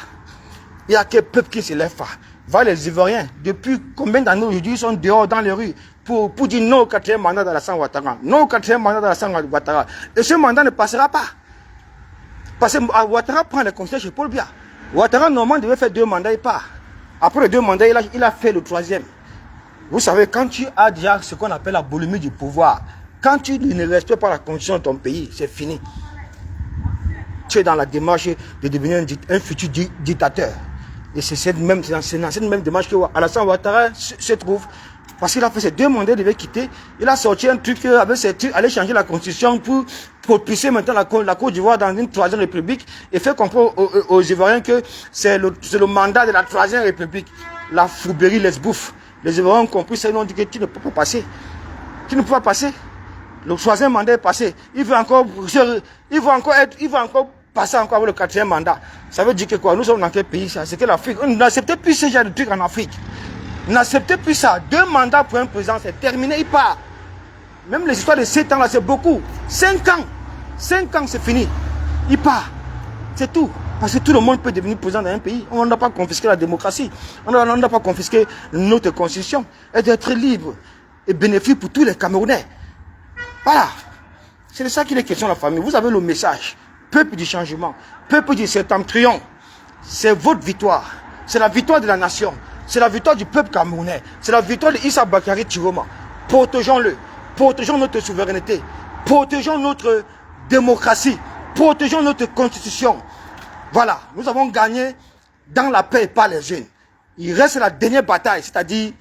Il y a quel peuple qui ne se lève pas? Voilà les Ivoiriens, depuis combien d'années aujourd'hui ils sont dehors dans les rues pour dire non au 4e mandat d'Alassane Ouattara. Non au 4e mandat d'Alassane Ouattara. Et ce mandat ne passera pas. Parce que Ouattara prend les conseils chez Paul Biya. Ouattara normalement devait faire 2 mandats, il part. Après les 2 mandats, il a fait le 3e. Vous savez, quand tu as déjà ce qu'on appelle la boulimie du pouvoir, quand tu ne respectes pas la constitution de ton pays, c'est fini. Tu es dans la démarche de devenir un futur dictateur. Et c'est dans cette même démarche que Alassane Ouattara se trouve. Parce qu'il a fait ses 2 mandats, il devait quitter. Il a sorti un truc avec ses trucs, aller changer la constitution pour propulser maintenant la Côte d'Ivoire dans une 3e république et faire comprendre aux Ivoiriens que c'est le mandat de la 3e république. La fourberie, les bouffes. Les Ivoiriens ont compris ça, ils ont dit que tu ne peux pas passer. Tu ne peux pas passer. Le troisième mandat est passé. Il veut encore passer encore avec le quatrième mandat. Ça veut dire que quoi? Nous sommes dans quel pays ça? C'est que l'Afrique. On n'accepte plus ce genre de trucs en Afrique. N'acceptez plus ça. 2 mandats pour un président, c'est terminé, il part. Même les histoires de 7 ans là, c'est beaucoup. 5 ans. 5 ans, c'est fini. Il part. C'est tout. Parce que tout le monde peut devenir président d'un pays. On n'a pas confisqué la démocratie. On n'a pas confisqué notre constitution. Et d'être libre et bénéfique pour tous les Camerounais. Voilà. C'est de ça qu'il est question, la famille. Vous avez le message. Peuple du changement. Peuple du septentrion. C'est votre victoire. C'est la victoire de la nation. C'est la victoire du peuple camerounais. C'est la victoire de Issa Bakary Tiroma. Protégeons-le. Protégeons notre souveraineté. Protégeons notre démocratie. Protégeons notre constitution. Voilà. Nous avons gagné dans la paix et pas les jeunes. Il reste la dernière bataille, c'est-à-dire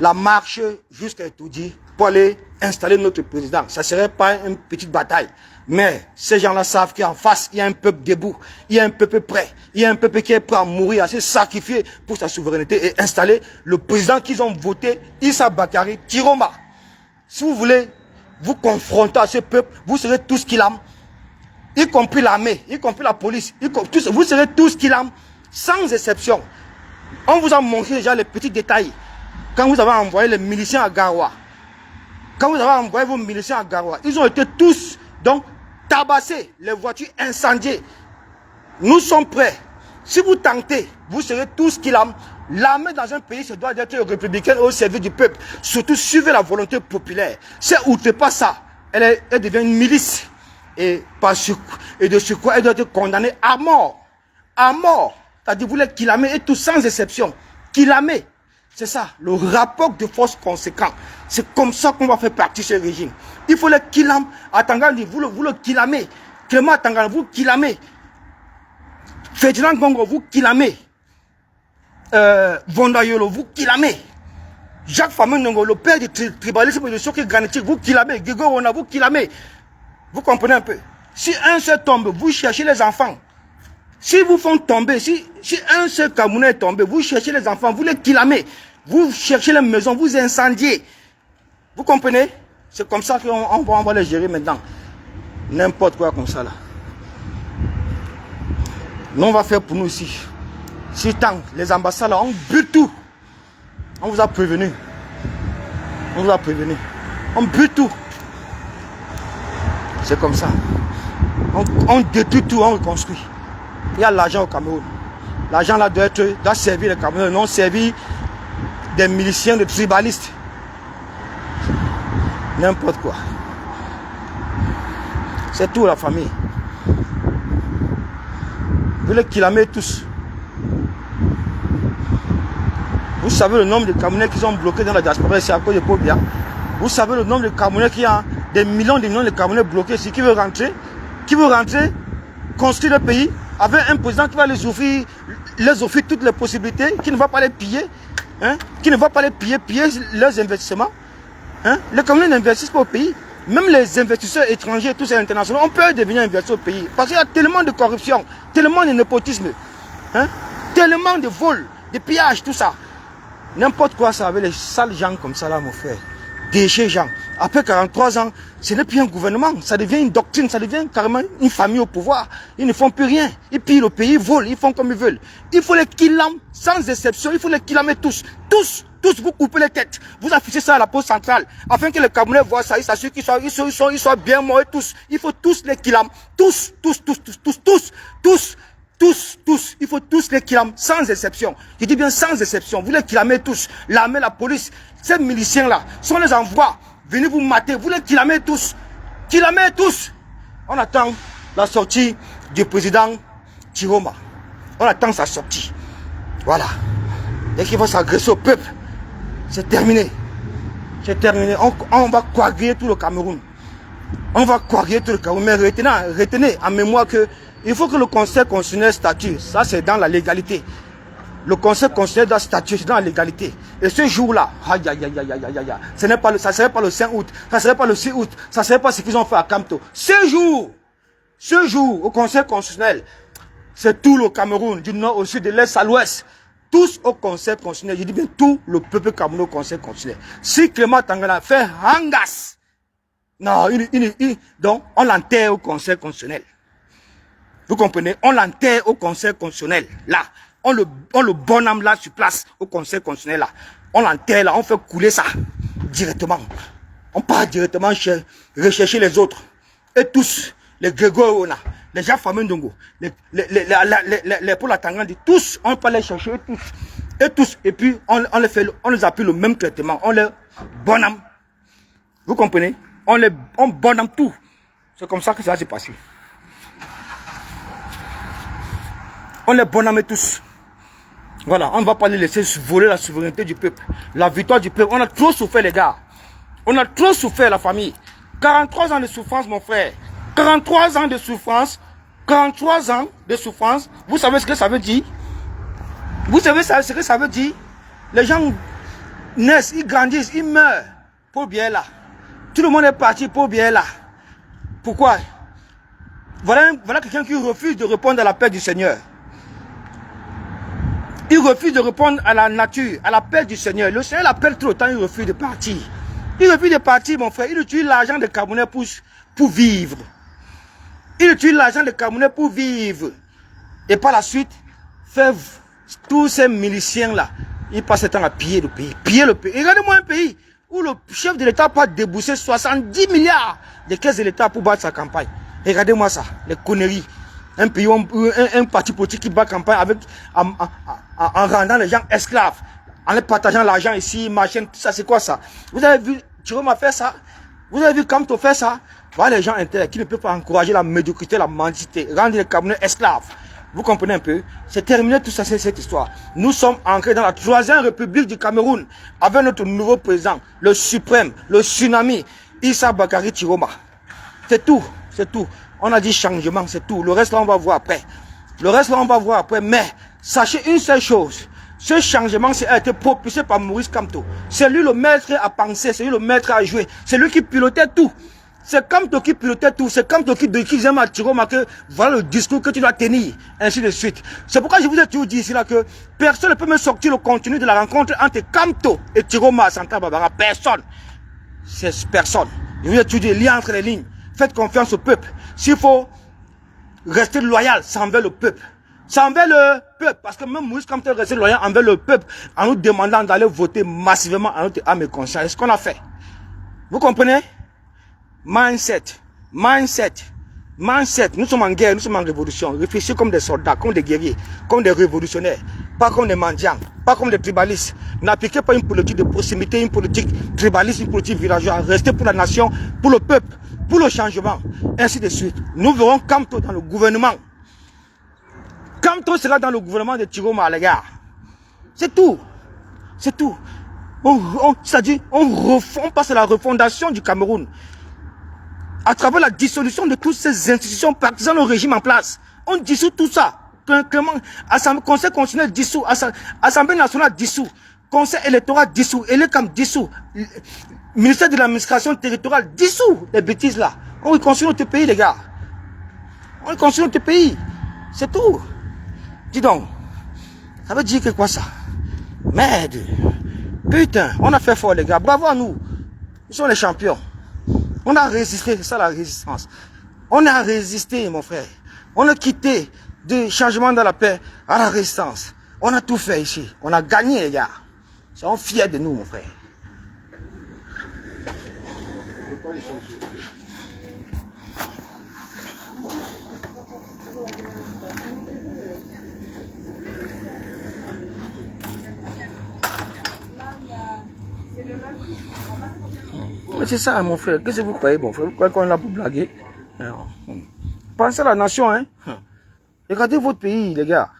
la marche jusqu'à Toudi pour aller installer notre président. Ça ne serait pas une petite bataille. Mais ces gens-là savent qu'en face, il y a un peuple debout, il y a un peuple prêt, il y a un peuple qui est prêt à mourir, à se sacrifier pour sa souveraineté et installer le président qu'ils ont voté, Issa Bakary Tiroma. Si vous voulez vous confronter à ce peuple, vous serez tous qu'il a, y compris l'armée, y compris la police, vous serez tous qu'il a, sans exception. On vous a montré déjà les petits détails. Quand vous avez envoyé les miliciens à Garoua, quand vous avez envoyé vos miliciens à Garoua, ils ont été tous donc tabassés, les voitures incendiées. Nous sommes prêts. Si vous tentez, vous serez tous qu'il a. L'armée dans un pays, ça doit être républicaine au service du peuple. Surtout suivez la volonté populaire. C'est pas ça. Elle devient une milice. Et de ce quoi elle doit être condamnée à mort. À mort. C'est-à-dire, vous voulez Killamé et tout sans exception. Killamé. C'est ça, le rapport de force conséquent. C'est comme ça qu'on va faire partie de ce régime. Il faut le Killam. Atangani, vous le Killamé. Clément Atangani, vous Killamé. Ferdinand Gongo, vous Killamé. Vondayolo, vous Killamé. Jacques Famen, le père du tribalisme de Soki Granitique, vous Killamé. Gégor Rona, vous Killamé. Vous comprenez un peu? Si un seul tombe, vous cherchez les enfants. Si vous font tomber, si un seul Camerounais est tombé, vous cherchez les enfants, vous les Killamé. Vous cherchez les maisons, vous incendiez. Vous comprenez? C'est comme ça qu'on va les gérer maintenant. N'importe quoi comme ça là. Nous on va faire pour nous ici. Si tant, les ambassades là, on bute tout. On vous a prévenu. On vous a prévenu. On bute tout. C'est comme ça. On détruit tout, on reconstruit. Il y a l'argent au Cameroun. L'argent là doit servir les Camerounais, non servir des miliciens, des tribalistes. N'importe quoi. C'est tout la famille. Vous les Killamé tous. Vous savez le nombre de Camerounais qui sont bloqués dans la diaspora, c'est à cause de Pobia. Vous savez le nombre de Camerounais qui ont des millions de Camerounais bloqués ici, qui veulent rentrer, construire le pays, avec un président qui va les offrir toutes les possibilités, qui ne va pas les piller, hein, qui ne va pas les piller leurs investissements. Hein. Les Camerounais n'investissent pas au pays. Même les investisseurs étrangers, tous ces internationaux, on peut devenir investisseurs au pays. Parce qu'il y a tellement de corruption, tellement de népotisme, hein, tellement de vols, de pillages, tout ça. N'importe quoi ça avec les sales gens comme ça là, mon frère. Déchets gens. Après 43 ans, ce n'est plus un gouvernement, ça devient une doctrine, ça devient carrément une famille au pouvoir. Ils ne font plus rien. Ils pillent le pays, ils volent, ils font comme ils veulent. Il faut les killam, sans exception, il faut les killammer tous. Tous, vous coupez les têtes. Vous affichez ça à la poste centrale, afin que les Camerounais voient ça, ils s'assurent qu'ils soient bien morts tous. Il faut tous les killam. Tous. Il faut tous les killam, sans exception. Je dis bien sans exception. Vous les killamez tous. L'armée, la police, ces miliciens-là, si on les envoie, venez vous mater. Vous les killamez tous. Killamez tous. On attend la sortie du président Tiroma. On attend sa sortie. Voilà. Dès qu'il va s'agresser au peuple, c'est terminé. C'est terminé. On va coaguer tout le Cameroun. On va coaguer tout le Cameroun. Mais retenez en mémoire que il faut que le Conseil constitutionnel statue. Ça, c'est dans la légalité. Le Conseil constitutionnel doit statuer, c'est dans la légalité. Et ce jour-là, ça ne serait pas le 5 août, ça ne serait pas le 6 août, ça ne serait pas ce qu'ils ont fait à Kamto. Ce jour, au Conseil constitutionnel, c'est tout le Cameroun, du nord au sud, de l'est à l'ouest. tous au conseil constitutionnel. Je dis bien tout le peuple camerounais au conseil constitutionnel. Si Clément Tangana fait hangas, non, donc on l'enterre au conseil constitutionnel. Vous comprenez? On l'enterre au conseil constitutionnel. Là, on le bonhomme là sur place au conseil constitutionnel là. On l'enterre là, on fait couler ça directement. On part directement rechercher les autres. Et tous, les Grégoire, les gens fameux Ndongo, les Paul Atangandi, tous, on peut les chercher, et tous. Et puis, on les appuie le même traitement. On les bonhomme. Vous comprenez? On bonhomme tout. C'est comme ça que ça va se passer. On les bonhomme tous. Voilà, on ne va pas les laisser voler la souveraineté du peuple. La victoire du peuple. On a trop souffert, les gars. On a trop souffert, la famille. 43 ans de souffrance, mon frère. 43 ans de souffrance. 43 ans de souffrance. Vous savez ce que ça veut dire? Vous savez ce que ça veut dire? Les gens naissent, ils grandissent, ils meurent. Pour bien là. Tout le monde est parti pour bien là. Pourquoi? Voilà quelqu'un qui refuse de répondre à l'appel du Seigneur. Il refuse de répondre à la nature, à l'appel du Seigneur. Le Seigneur l'appelle tout le temps, il refuse de partir. Il refuse de partir, mon frère. Il utilise l'argent des Camerounais pour vivre. Il utilise l'argent des Camerounais pour vivre. Et par la suite, fait tous ces miliciens-là, ils passent le temps à piller le pays. Piller le pays. Regardez-moi un pays où le chef de l'État peut débourser 70 milliards de caisses de l'État pour battre sa campagne. Regardez-moi ça, les conneries. Un pays, un parti politique qui bat campagne avec, en rendant les gens esclaves, en les partageant l'argent ici, machin, tout ça, c'est quoi ça? Vous avez vu Chiroma faire ça? Vous avez vu Kamto faire ça? Voilà les gens intérêts qui ne peuvent pas encourager la médiocrité, la mendicité, rendre les Camerounais esclaves. Vous comprenez un peu? C'est terminé tout ça, c'est cette histoire. Nous sommes ancrés dans la 3e République du Cameroun, avec notre nouveau président, le suprême, le tsunami, Issa Bakari Chiroma. C'est tout, c'est tout. On a dit changement, c'est tout. Le reste là, on va voir après. Le reste là, on va voir après. Mais sachez une seule chose. Ce changement a été propulsé par Maurice Kamto. C'est lui le maître à penser, c'est lui le maître à jouer. C'est lui qui pilotait tout. C'est Kamto qui pilotait tout. C'est Kamto qui disait à Chiroma que voilà le discours que tu dois tenir. Ainsi de suite. C'est pourquoi je vous ai toujours dit ici là que personne ne peut me sortir le contenu de la rencontre entre Kamto et Chiroma à Santa Barbara. Personne. C'est personne. Je vous ai toujours dit, lire entre les lignes. Faites confiance au peuple. S'il faut rester loyal, c'est envers le peuple. C'est envers le peuple. Parce que même Moïse, comme tu es resté loyal envers le peuple, en nous demandant d'aller voter massivement à notre âme et conscience. C'est ce qu'on a fait. Vous comprenez? Mindset. Mindset. Mindset. Nous sommes en guerre, nous sommes en révolution. Réfléchissez comme des soldats, comme des guerriers, comme des révolutionnaires. Pas comme des mendiants, pas comme des tribalistes. N'appliquez pas une politique de proximité, une politique tribaliste, une politique villageoise. Restez pour la nation, pour le peuple, pour le changement, ainsi de suite. Nous verrons Kamto dans le gouvernement. Kamto sera dans le gouvernement de Chiroma, les gars. C'est tout. C'est tout. C'est-à-dire, on passe à la refondation du Cameroun. À travers la dissolution de toutes ces institutions partisanes au régime en place. On dissout tout ça. Conseil constitutionnel dissous, Assemblée nationale dissous, Conseil électoral dissous, Elecam dissous, ministère de l'administration territoriale dissous, les bêtises là. On reconstruit notre pays, les gars. On reconstruit notre pays. C'est tout. Dis donc, ça veut dire que quoi ça? Merde. Putain, on a fait fort, les gars. Bravo à nous. Nous sommes les champions. On a résisté, c'est ça la résistance. On a résisté, mon frère. On a quitté du changement dans la paix à la résistance. On a tout fait ici. On a gagné, les gars. Soyons fiers de nous, mon frère. C'est ça, mon frère. Qu'est-ce que vous croyez, mon frère? Vous croyez qu'on est là pour blaguer? Alors, pensez à la nation, hein. Regardez votre pays, les gars.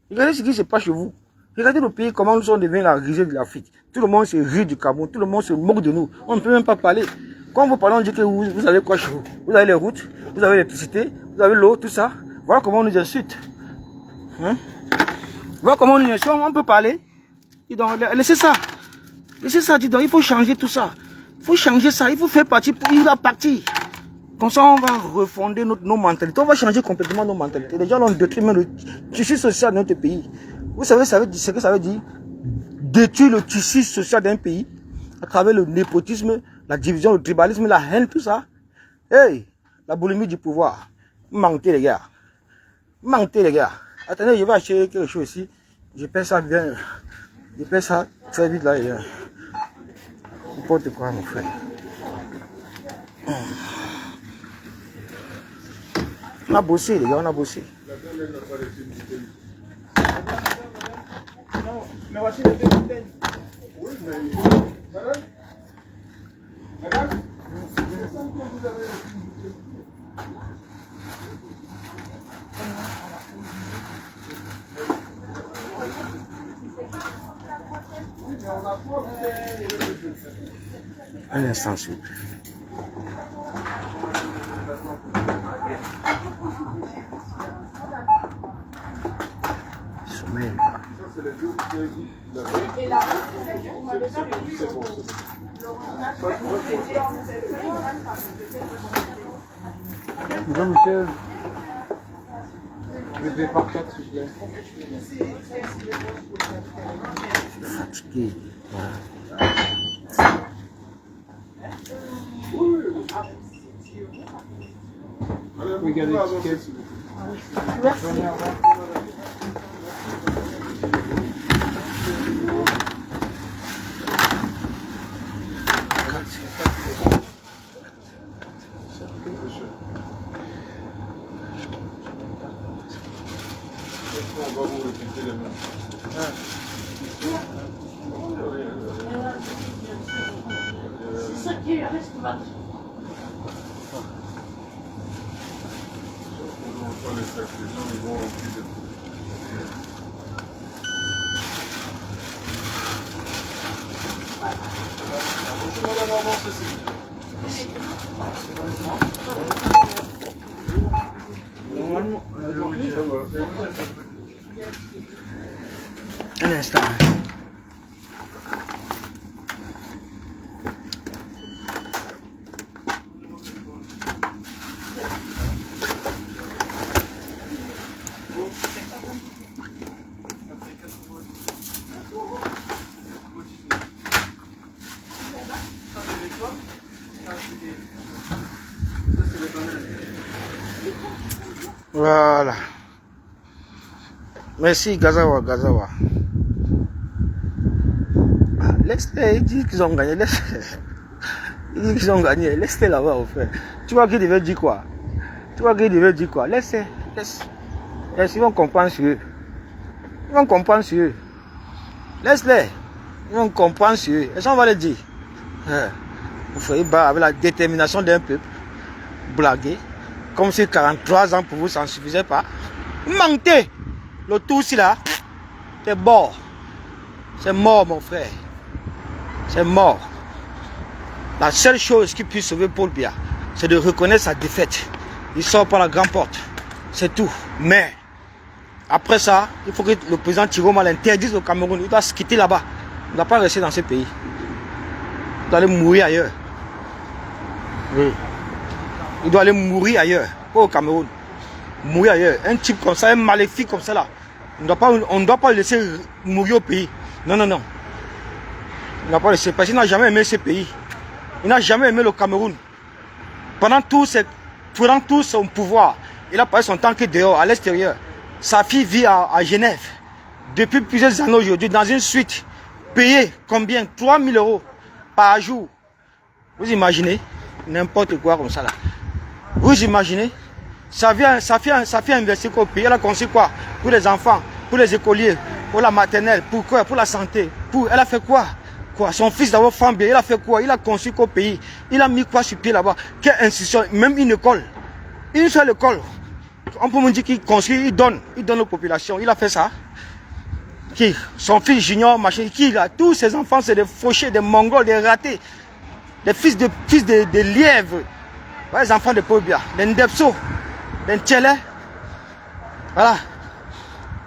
Regardez ce qui se passe chez vous. Regardez le pays, comment nous sommes devenus la risée de l'Afrique. Tout le monde se rit du Cameroun. Tout le monde se moque de nous. On ne peut même pas parler. Quand vous parlez, on dit que vous avez quoi chez vous? Vous avez les routes, vous avez l'électricité, vous avez l'eau, tout ça. Voilà comment on nous insulte. Hein? Voilà comment on nous insulte. On peut parler. Dis donc, laissez ça. Laissez ça, dis donc. Il faut changer tout ça. Il faut changer ça. Il faut faire partie pour ir à partir. Comme ça, on va refonder nos mentalités. On va changer complètement nos mentalités. Les gens ont détruit même le tissu social de notre pays. Vous savez ce que ça veut dire? Détruire le tissu social d'un pays à travers le népotisme, la division, le tribalisme, la haine, tout ça. Hey, la boulimie du pouvoir. Mentez les gars. Mentez les gars. Attendez, je vais acheter quelque chose ici. Je paie ça bien. Je paie ça très vite là. N'importe quoi mon frère. On a bossé les gars, on a bossé. Mais voici le bouteilles. Oui, mais... Madame, un instant, s'il vous plaît. Sommeil. Bonjour Michel. Je vais par 4 s'il vous plaît. Je suis fatigué. Voilà. Regardez les tickets. Merci. On va vous répéter les mêmes. C'est ça qui reste mal. Les sacs, les gens ils vont remplir de... Un instant. Voilà. Merci Gazawa, Gazawa. Laisse-les, ils disent qu'ils ont gagné. Ils disent qu'ils ont gagné. Laisse-les là-bas, au fait. Tu vois qu'ils devaient dire quoi? Tu vois qu'ils devaient dire quoi? Laisse-les. Ils vont comprendre sur eux. Ils vont comprendre sur eux. Laisse-les. Ils vont comprendre sur eux. Et ça, on va les dire. Vous feriez bas avec la détermination d'un peuple. Blaguer. Comme si 43 ans pour vous, ça ne suffisait pas. Mentez. Le tout ici là, c'est mort. C'est mort, mon frère. C'est mort. La seule chose qui puisse sauver Paul Biya, c'est de reconnaître sa défaite. Il sort par la grande porte. C'est tout. Mais, après ça, il faut que le président Tiroma l'interdise au Cameroun. Il doit se quitter là-bas. Il ne doit pas rester dans ce pays. Il doit aller mourir ailleurs. Oui. Il doit aller mourir ailleurs. Pas au Cameroun. Mourir ailleurs. Un type comme ça, un maléfique comme ça là. On ne doit pas le laisser mourir au pays. Non, non, non. Il n'a pas laissé. Parce qu'il n'a jamais aimé ce pays. Il n'a jamais aimé le Cameroun. Pendant tout son pouvoir, il a passé son temps que dehors, à l'extérieur. Sa fille vit à Genève. Depuis plusieurs années aujourd'hui, dans une suite. Payée combien? 3 000 € par jour. Vous imaginez? N'importe quoi comme ça là. Vous imaginez? Sa fille a investi au pays. Elle a construit quoi? Pour les enfants, pour les écoliers, pour la maternelle, pour quoi? Pour la santé. Elle a fait quoi? Son fils d'abord femme bien, il a fait quoi? Il a construit au pays. Il a mis quoi sur pied là-bas? Quelle institution? Même une école. Une seule école. On peut me dire qu'il construit, il donne aux populations. Il a fait ça. Qui? Son fils junior, machin, qui là? Tous ses enfants, c'est des fauchés, des mongols, des ratés. Des fils de lièvres. Les enfants de Paul Biya. Des Ndepso. Des Tchélé. Voilà.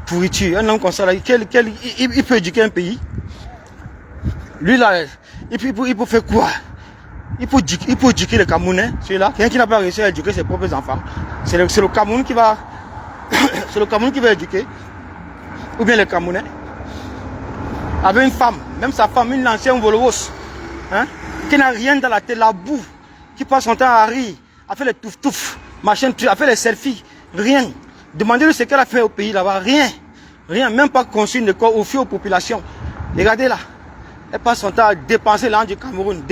Pourriture. Un homme comme ça, là, il peut éduquer un pays. Lui là, il peut faire quoi? Il peut éduquer les Camerounais, celui-là. Quelqu'un qui n'a pas réussi à éduquer ses propres enfants. C'est le Cameroun qui va. C'est le Cameroun qui va éduquer. ou bien les Camerounais, avec une femme, même sa femme, une ancienne Volovos, hein, qui n'a rien dans la tête, la boue, qui passe son temps à rire, a fait les touf-touf, machin, a fait les selfies, rien. Demandez-lui ce qu'elle a fait au pays là-bas, rien. Rien, même pas conçu une école offert aux populations. Regardez là, elle passe son temps à dépenser l'argent du Cameroun,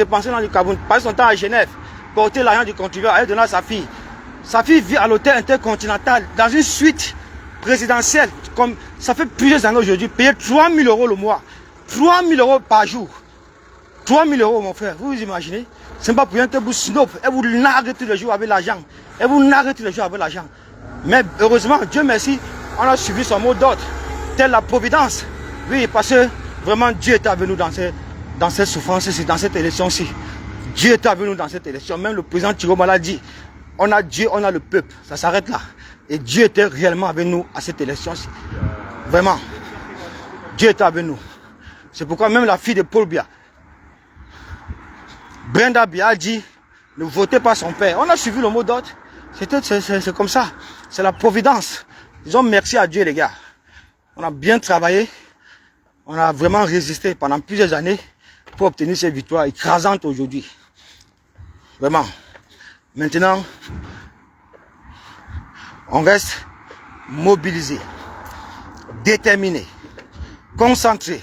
passe son temps à Genève, porter l'argent du contribuable, elle donne à sa fille. Sa fille vit à l'hôtel intercontinental, dans une suite présidentielle, comme ça fait plusieurs années aujourd'hui, payer 3 000 € le mois, 3 000 € par jour. 3 000 € mon frère, vous vous imaginez? C'est pas pour rien que vous snob, elle vous nargue tous les jours avec l'argent. Elle vous nargue tous les jours avec l'argent. Mais heureusement, Dieu merci, on a suivi son mot d'ordre, telle la providence. Oui, parce que vraiment Dieu est avec nous dans cette souffrance-ci, dans cette élection-ci. Dieu est avec nous dans cette élection. Même le président Chiroma l'a dit. On a Dieu, on a le peuple. Ça s'arrête là. Et Dieu était réellement avec nous à cette élection-ci. Vraiment. Dieu était avec nous. C'est pourquoi même la fille de Paul Biya, Brenda Biya, a dit, ne votez pas son père. On a suivi le mot d'ordre. C'est comme ça. C'est la providence. Disons merci à Dieu, les gars. On a bien travaillé. On a vraiment résisté pendant plusieurs années pour obtenir cette victoire écrasante aujourd'hui. Vraiment. Maintenant, on reste mobilisé, déterminé, concentré,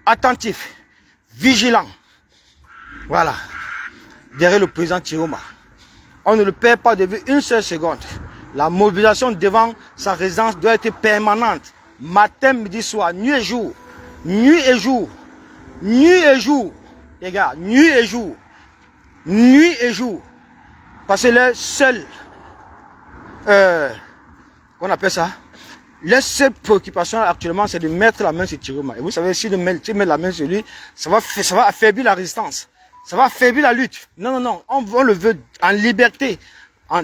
attentif, vigilant. Voilà. Derrière le président Chiroma. On ne le perd pas de vue une seule seconde. La mobilisation devant sa résidence doit être permanente. Matin, midi, soir, nuit et jour. Nuit et jour. Nuit et jour. Les gars, nuit et jour. Nuit et jour. Parce que les seules, qu'on appelle ça, les seules préoccupations actuellement, c'est de mettre la main sur Chiroma. Et vous savez, si tu mets la main sur lui, ça va affaiblir la résistance. Ça va affaiblir la lutte. Non, non, non. On le veut en liberté,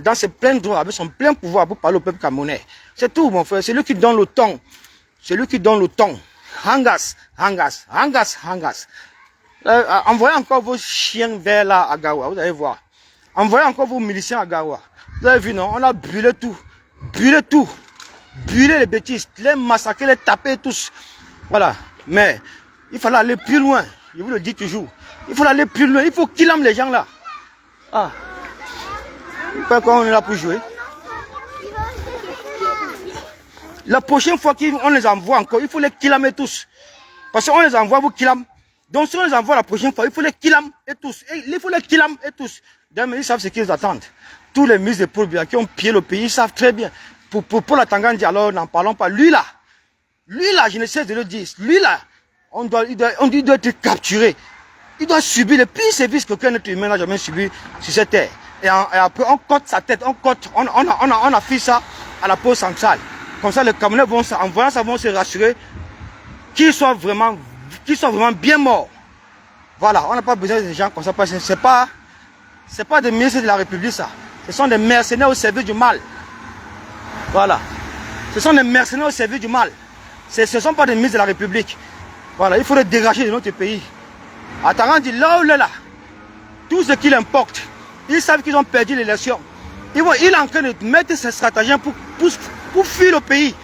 dans ses pleins droits, avec son plein pouvoir pour parler au peuple camerounais. C'est tout, mon frère. C'est lui qui donne le ton. C'est lui qui donne le ton. Hangas, hangas, hangas, hangas. Envoyez encore vos chiens vers là à Garoua, vous allez voir. Envoyez encore vos miliciens à Garoua. Vous avez vu, non? On a brûlé tout. Brûlé tout. Brûlé les bêtises. Les massacrer, les taper tous. Voilà. Mais il fallait aller plus loin. Je vous le dis toujours. Il faut aller plus loin. Il faut qu'il aime les gens là. Ah. Pourquoi on est là pour jouer? La prochaine fois qu'on les envoie encore, il faut les killammer tous. Parce qu'on les envoie, vous killam. Donc si on les envoie la prochaine fois, il faut les killam et tous. Il faut les killam et tous. D'ailleurs, ils savent ce qu'ils attendent. Tous les ministres de Paul Biya qui ont pillé le pays, ils savent très bien. Pour la Tangandi, alors n'en parlons pas. Lui là, je ne sais de le dire. Lui là, il doit être capturé. Il doit subir le pire service qu'aucun être humain n'a jamais subi sur cette terre. Et après, on cote sa tête, on a fait ça à la pause centrale. Comme ça, les Camerounais vont, en voyant ça, vont se rassurer qu'ils soient vraiment bien morts. Voilà, on n'a pas besoin de gens comme ça, parce que c'est pas des ministres de la République, ça. Ce sont des mercenaires au service du mal. Voilà. Ce sont des mercenaires au service du mal. Ce ne sont pas des ministres de la République. Voilà, il faut les dégager de notre pays. Attends, dit là ou là, tout ce qui l'importe, ils savent qu'ils ont perdu l'élection. Il est en train de mettre ses stratagèmes pour fuir le pays.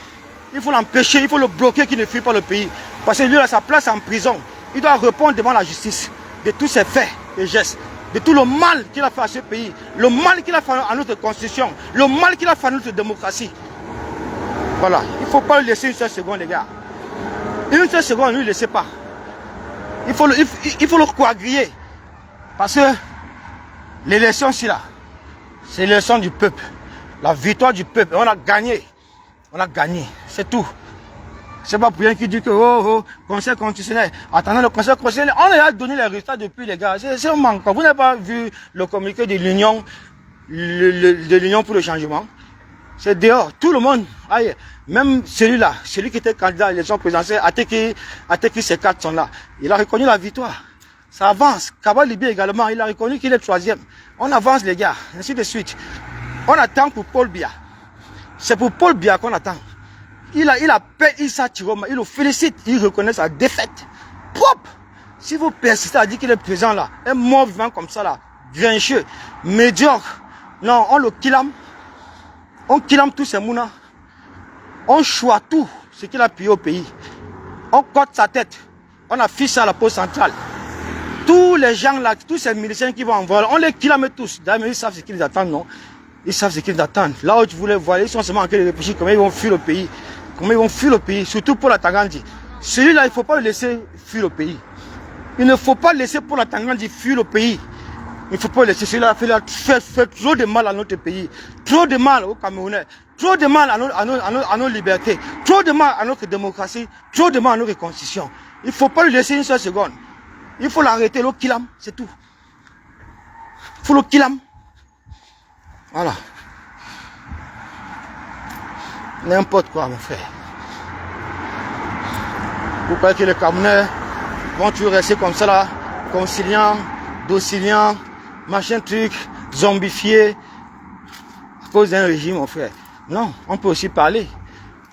Il faut l'empêcher, il faut le bloquer qu'il ne fuit pas le pays. Parce que lui, à sa place en prison, il doit répondre devant la justice de tous ses faits et gestes, de tout le mal qu'il a fait à ce pays, le mal qu'il a fait à notre constitution, le mal qu'il a fait à notre démocratie. Voilà, il ne faut pas le laisser une seule seconde, les gars. Une seule seconde, ne lui laissez pas. Il faut le coagrier. Parce que l'élection, c'est là. C'est l'élection du peuple. La victoire du peuple. On a gagné. On a gagné. C'est tout. C'est pas pour rien qui dit que conseil constitutionnel. Attendez le conseil constitutionnel. On a donné les résultats depuis, les gars. C'est un manque. Vous n'avez pas vu le communiqué de l'Union, de l'Union pour le changement. C'est dehors. Tout le monde. Aïe. Même celui-là, celui qui était candidat à l'élection présidentielle, Ateki ses cartes sont là. Il a reconnu la victoire. Ça avance. Kaba Libi également, il a reconnu qu'il est troisième. On avance, les gars. Ainsi de suite. On attend pour Paul Biya. C'est pour Paul Biya qu'on attend. Il appelle Issa Chiroma, il le félicite, il reconnaît sa défaite. Propre. Si vous persistez à dire qu'il est présent là, un mort vivant comme ça là, grincheux, médiocre, non, on le killam. On killam tous ces mounas. On choisit tout ce qu'il a payé au pays. On cote sa tête. On affiche ça à la poste centrale. Tous les gens là, tous ces miliciens qui vont en vol, on les kilame tous. D'ailleurs, ils savent ce qu'ils attendent, non? Ils savent ce qu'ils attendent. Là où tu voulais voir, ils sont seulement en train de réfléchir comment ils vont fuir le pays. Comment ils vont fuir le pays, surtout pour la Tangandi. Celui-là, il ne faut pas le laisser fuir le pays. Il ne faut pas laisser pour la Tangandi fuir le pays. Il ne faut pas laisser celui-là fait trop de mal à notre pays. Trop de mal aux Camerounais. Trop de mal à nos libertés. Trop de mal à notre démocratie. Trop de mal à notre constitution. Il ne faut pas le laisser une seule seconde. Il faut l'arrêter, le kilam, c'est tout. Il faut le kilam. Voilà. N'importe quoi, mon frère. Vous croyez que les Camerounais vont toujours rester comme ça là, conciliants, dociliants, machin truc, zombifiés, à cause d'un régime, mon frère. Non, on peut aussi parler.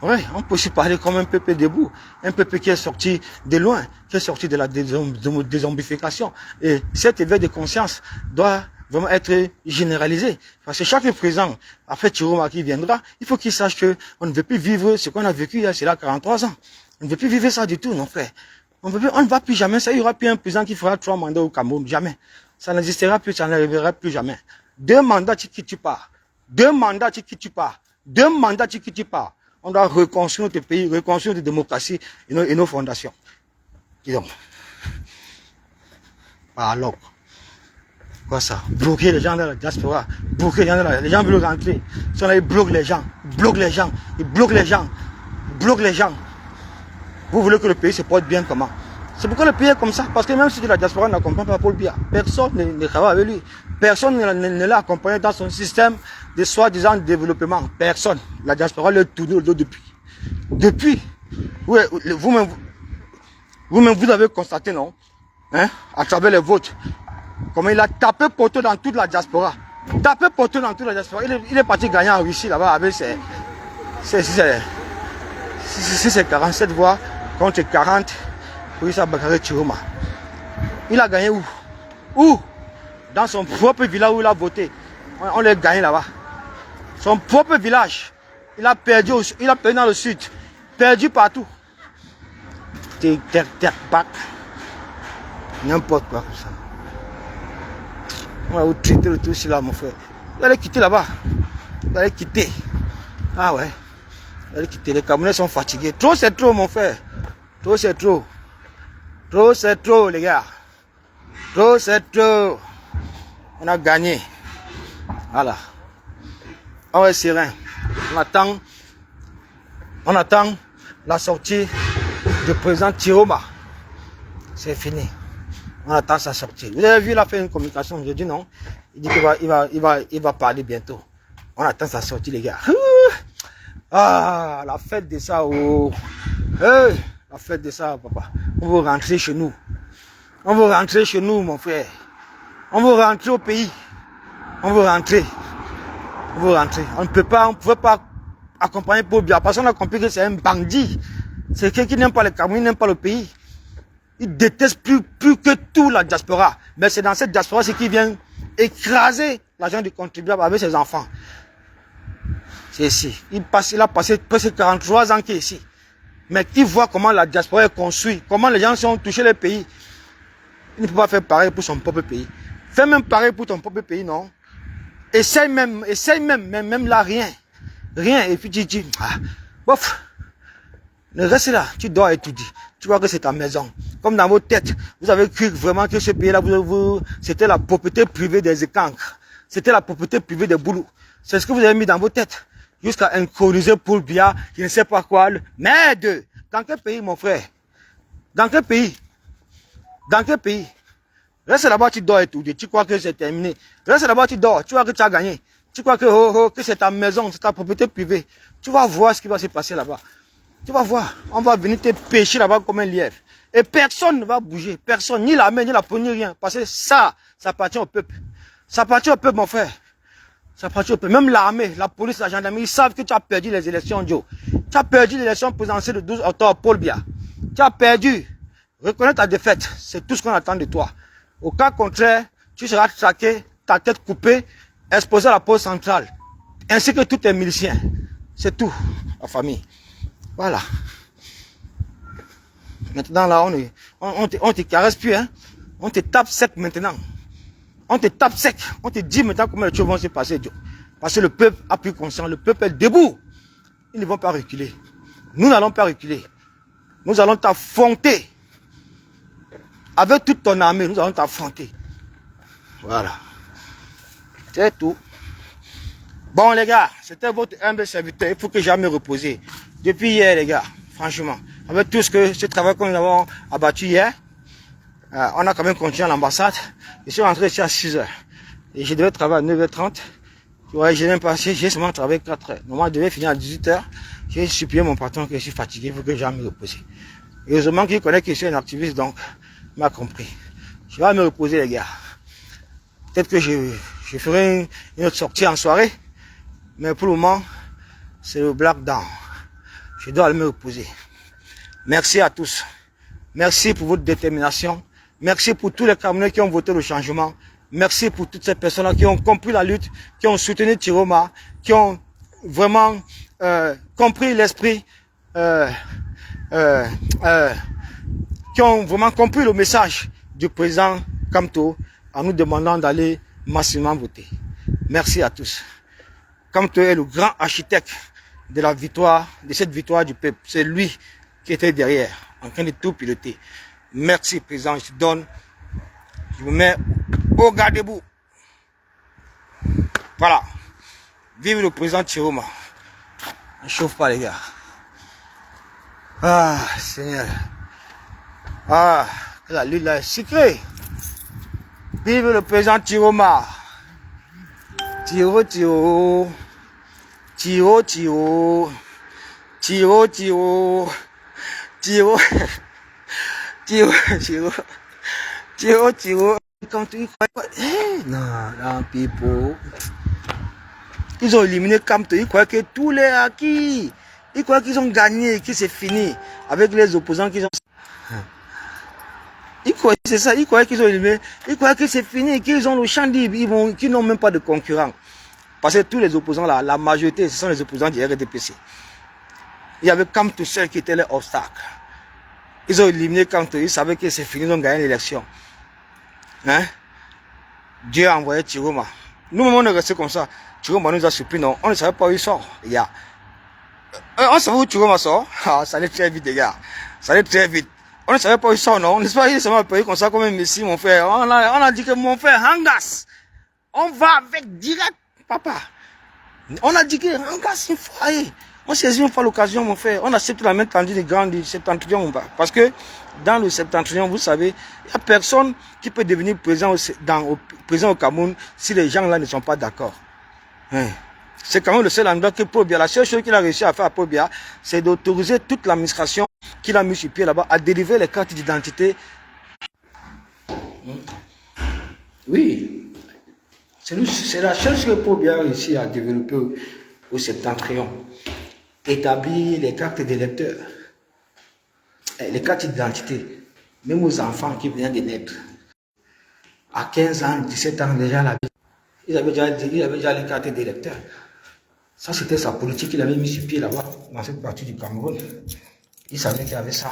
Oui, on peut aussi parler comme un peuple debout, un peuple qui est sorti de loin, qui est sorti de la dézombification. Et cet éveil de conscience doit vraiment être généralisé. Parce que chaque président, après Chiroma qui viendra, il faut qu'il sache qu'on ne veut plus vivre ce qu'on a vécu il y a 43 ans. On ne veut plus vivre ça du tout, non frère. On ne va plus jamais, ça, il n'y aura plus un président qui fera 3 mandats au Cameroun, jamais. Ça n'existera plus, ça n'arrivera plus jamais. 2 mandats, tu pars. 2 mandats, tu pars. 2 mandats, tu pars. On doit reconstruire notre pays, reconstruire notre démocratie et nos fondations. Dis donc. Alors, quoi ça? Bloquer les gens dans la diaspora. Bloquer les gens dans la... Les gens veulent rentrer. Ils sont là, ils bloquent les gens. Ils bloquent les gens. Ils bloquent les gens. Ils bloquent les gens. Vous voulez que le pays se porte bien comment? C'est pourquoi le pays est comme ça. Parce que même si la diaspora n'accompagne pas Paul Biya, personne ne travaille avec lui. Personne ne l'a accompagné dans son système de soi-disant développement. Personne. La diaspora le tourne le dos depuis. Depuis. Oui, vous-même, vous avez constaté, non? Hein? À travers les votes. Comment il a tapé poteau dans toute la diaspora. Tapé poteau dans toute la diaspora. Il est parti gagner en Russie là-bas avec ses 47 voix contre 40 pour Issa Bakary Chiroma. Il a gagné où? Où? Dans son propre village où il a voté. On l'a gagné là-bas. Son propre village. Il a perdu dans le sud. Perdu partout. N'importe quoi comme ça. On va vous traiter le tout ici là, mon frère. Vous allez quitter là-bas. Vous allez quitter. Ah ouais. Vous allez quitter. Les Camerounais sont fatigués. Trop c'est trop, mon frère. Trop c'est trop. Trop c'est trop, les gars. Trop c'est trop. On a gagné. Voilà. On est serein. On attend la sortie du président Chiroma. C'est fini. On attend sa sortie. Vous avez vu, il a fait une communication. Je dis non. Il dit qu'il va parler bientôt. On attend sa sortie, les gars. Ah, la fête de ça, oh. Hey, la fête de ça, papa. On veut rentrer chez nous. On veut rentrer chez nous, mon frère. On veut rentrer au pays. On veut rentrer. On veut rentrer. On ne pouvait pas accompagner Paul Biya. Parce qu'on a compris que c'est un bandit. C'est quelqu'un qui n'aime pas le Cameroun, il n'aime pas le pays. Il déteste plus que tout la diaspora. Mais c'est dans cette diaspora, c'est qui vient écraser l'argent du contribuable avec ses enfants. C'est ici. Il a passé presque 43 ans qu'il est ici. Mais qui voit comment la diaspora est construite, comment les gens sont touchés les pays. Il ne peut pas faire pareil pour son propre pays. Fais même pareil pour ton propre pays, non? Essaye même là, rien. Rien. Et puis tu dis, ah, bof. Ne reste là, tu dois étudier. Tu vois que c'est ta maison. Comme dans vos têtes, vous avez cru vraiment que ce pays-là, c'était la propriété privée des écancres. C'était la propriété privée des boulous. C'est ce que vous avez mis dans vos têtes. Jusqu'à introniser Paul Biya, je ne sais pas quoi. Merde! Dans quel pays, mon frère? Dans quel pays? Dans quel pays? Reste là-bas, tu dois étudier. Tu crois que c'est terminé. Reste là-bas, tu dors. Tu vois que tu as gagné. Tu crois que c'est ta maison, c'est ta propriété privée. Tu vas voir ce qui va se passer là-bas. Tu vas voir. On va venir te pêcher là-bas comme un lièvre. Et personne ne va bouger. Personne. Ni la main, ni la police, ni rien. Parce que ça appartient au peuple. Ça appartient au peuple, mon frère. Ça appartient au peuple. Même l'armée, la police, la gendarmerie, ils savent que tu as perdu les élections, Joe. Tu as perdu l'élection présidentielle le 12 octobre, Paul Biya. Tu as perdu. Reconnais ta défaite. C'est tout ce qu'on attend de toi. Au cas contraire, tu seras traqué, ta tête coupée, exposé à la poste centrale. Ainsi que tous tes miliciens. C'est tout, la famille. Voilà. Maintenant, là, on te caresse plus, hein. On te tape sec maintenant. On te tape sec. On te dit maintenant comment les choses vont se passer. Parce que le peuple a pris conscience. Le peuple est debout. Ils ne vont pas reculer. Nous n'allons pas reculer. Nous allons t'affronter. Avec toute ton armée, nous allons t'affronter. Voilà. C'est tout. Bon, les gars, c'était votre humble serviteur. Il faut que j'aille me reposer. Depuis hier, les gars, franchement, avec tout ce travail que nous avons abattu hier, on a quand même continué à l'ambassade. Je suis rentré ici à 6h. Et je devais travailler à 9h30. Ouais, j'ai même passé, j'ai seulement travaillé 4h. Normalement, je devais finir à 18h. J'ai supplié mon patron que je suis fatigué, il faut que j'aille me reposer. Heureusement qu'il connaît que je suis un activiste, donc il m'a compris. Je vais me reposer, les gars. Peut-être que je ferai une autre sortie en soirée. Mais pour le moment, c'est le black down. Je dois aller me reposer. Merci à tous. Merci pour votre détermination. Merci pour tous les Camerounais qui ont voté le changement. Merci pour toutes ces personnes-là qui ont compris la lutte, qui ont soutenu Tiroma, qui ont vraiment compris l'esprit, qui ont vraiment compris le message du président Kamto en nous demandant d'aller massivement voter. Merci à tous. Kamto est le grand architecte de la victoire, de cette victoire du peuple. C'est lui qui était derrière, en train de tout piloter. Merci, président. Je vous mets au garde-boue. Voilà. Vive le président Tiroma. Ne chauffe pas, les gars. Ah, Seigneur. Ah, la lutte là est sucrée. Vive le président Tiroma. Tiro, tiro. Tiro, tiro. Tiro, tiro. Tiro. Tiro, tiro. Tiro, tiro. Quand tu crois... Non, people. Ils ont éliminé Kamto. Ils croient que tous les acquis. Ils croient qu'ils ont gagné, que c'est fini. Avec les opposants qu'ils ont... Ils croient que c'est ça. Ils croient qu'ils ont éliminé. Ils croient que c'est fini, qu'ils ont le champ libre. Qu'ils n'ont même pas de concurrents. Parce que tous les opposants là, la majorité, ce sont les opposants du RDPC. Il y avait Kamto seul qui était l'obstacle. Ils ont éliminé Kamto. Ils savaient que c'est fini, ils ont gagné l'élection. Hein? Dieu a envoyé Tiroma. Nous-mêmes, on est restés comme ça. Tiroma nous a surpris, non? On ne savait pas où il sort, les gars. On savait où Tiroma sort? Ah, ça allait très vite, les gars. Ça allait très vite. On ne savait pas où il sort, non? N'est-ce pas? Il est seulement payé comme ça, comme un messie, mon frère. On a dit que mon frère, Hangas, on va avec direct, papa. On a dit que Hangas, il faut aller. On saisit une fois l'occasion, mon frère. On accepte la main tendue des grands du septentrion. Parce que dans le septentrion, vous savez, il n'y a personne qui peut devenir président au Cameroun si les gens là ne sont pas d'accord. Hein. C'est quand même le seul endroit que Paul Biya, la seule chose qu'il a réussi à faire à Paul Biya, c'est d'autoriser toute l'administration qu'il a mis sur pied là-bas à délivrer les cartes d'identité. Oui, c'est la seule chose que Paul Biya a réussi à développer au septentrion. Établir les cartes d'électeurs, les cartes d'identité, même aux enfants qui venaient de naître. À 15 ans, 17 ans, déjà, ils avaient déjà les cartes d'électeurs. Ça, c'était sa politique qu'il avait mis sur pied là-bas, dans cette partie du Cameroun. Il savait qu'il y avait ça.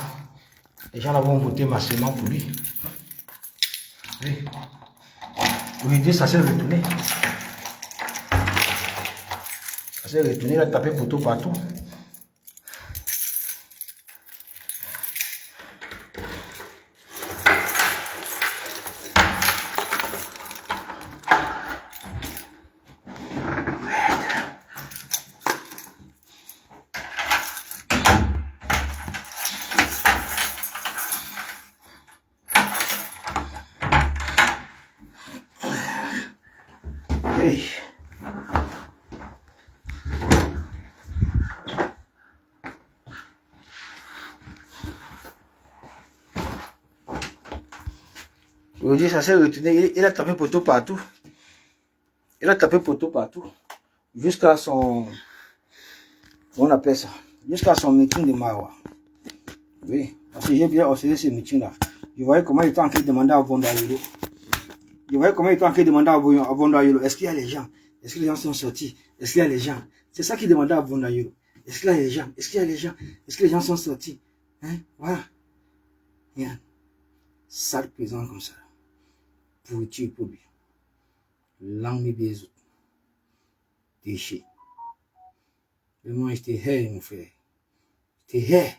Les gens là vont voter massivement pour lui. Oui. Aujourd'hui, ça s'est retourné. Ça s'est retourné, il a tapé photo partout. Hey. Aujourd'hui, ça s'est retourné. Il a tapé poteau partout. Il a tapé poteau partout. Jusqu'à son... On appelle ça. Jusqu'à son meeting de Mawa. Oui. Parce que j'ai bien observé ce meeting-là. Je voyais comment il était en train de demander à Vondayolo. Est-ce qu'il y a les gens? Est-ce que les gens sont sortis? Est-ce qu'il y a les gens? C'est ça qu'il demandait à Vondayolo. Est-ce qu'il y a les gens? Est-ce qu'il y a les gens? Est-ce que les gens sont sortis? Hein? Voilà. Rien. Sale présent comme ça. Pourriture pour lui. Langue des autres. Déchet. Vraiment, je te hais, mon frère. Je te hais.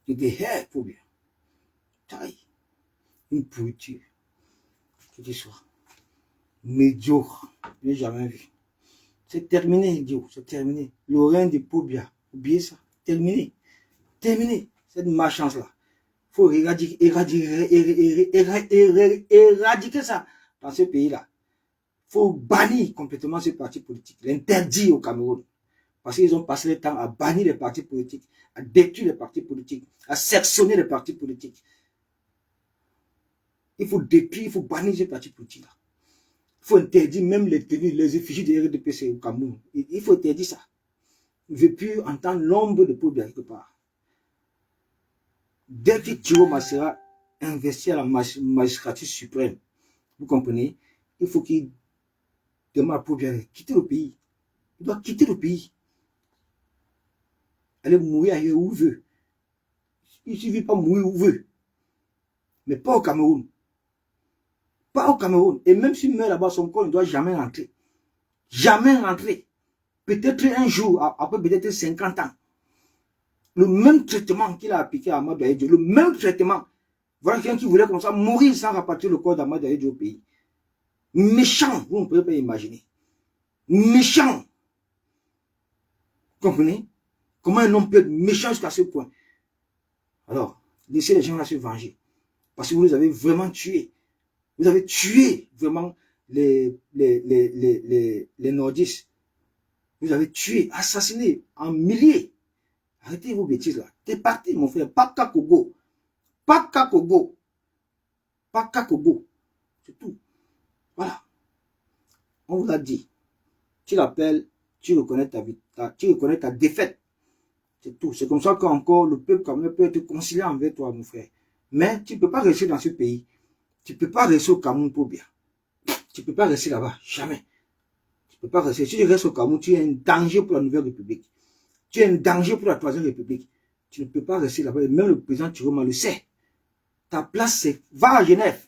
Je te hais pour bien. Taille. Une pourriture. Que tu sois. Médiocre. Je n'ai jamais vu. C'est terminé, idiot. C'est terminé. Le rein de Pobia. Oubliez ça. Terminé. Terminé. Cette malchance-là. Il faut éradiquer ça dans ce pays-là. Il faut bannir complètement ce parti politique. L'interdire au Cameroun. Parce qu'ils ont passé le temps à bannir les partis politiques, à détruire les partis politiques, à sectionner les partis politiques. Il faut détruire, il faut bannir ces partis politiques-là. Il faut interdire même les tenues, les effigies de RDPC au Cameroun. Il faut interdire ça. Il ne veut plus entendre l'ombre de Pobia quelque part. Dès que Thiro Masséra investit à la magistrature suprême, vous comprenez, il faut qu'il demande à Pobia de quitter le pays. Il doit quitter le pays. Aller mourir ailleurs où il veut. Il ne suffit pas de mourir où il veut. Mais pas au Cameroun. Pas au Cameroun. Et même s'il meurt là-bas, son corps ne doit jamais rentrer. Jamais rentrer. Peut-être un jour, après peut-être 50 ans. Le même traitement qu'il a appliqué à Amadou Ahidjo, le même traitement. Voilà quelqu'un qui voulait comme ça mourir sans rapatrier le corps d'Amadou Ahidjo au pays. Méchant, vous ne pouvez pas imaginer. Méchant. Vous comprenez? Comment un homme peut être méchant jusqu'à ce point? Alors, laissez les gens là se venger. Parce que vous les avez vraiment tués. Vous avez tué vraiment les nordistes. Vous avez tué, assassiné en milliers. Arrêtez vos bêtises là. T'es parti, mon frère. Pas Kakogo. Pas Kakogo. Pas Kakogo. C'est tout. Voilà. On vous a dit. Tu l'appelles, tu reconnais tu reconnais ta défaite. C'est tout. C'est comme ça qu'encore le peuple camerounais peut être concilié envers toi, mon frère. Mais tu ne peux pas rester dans ce pays. Tu ne peux pas rester au Cameroun pour bien. Tu ne peux pas rester là-bas. Jamais. Tu ne peux pas rester. Si tu restes au Cameroun, tu es un danger pour la Nouvelle République. Tu es un danger pour la Troisième République. Tu ne peux pas rester là-bas. Et même le président Thiroma le sait. Ta place, c'est... Va à Genève.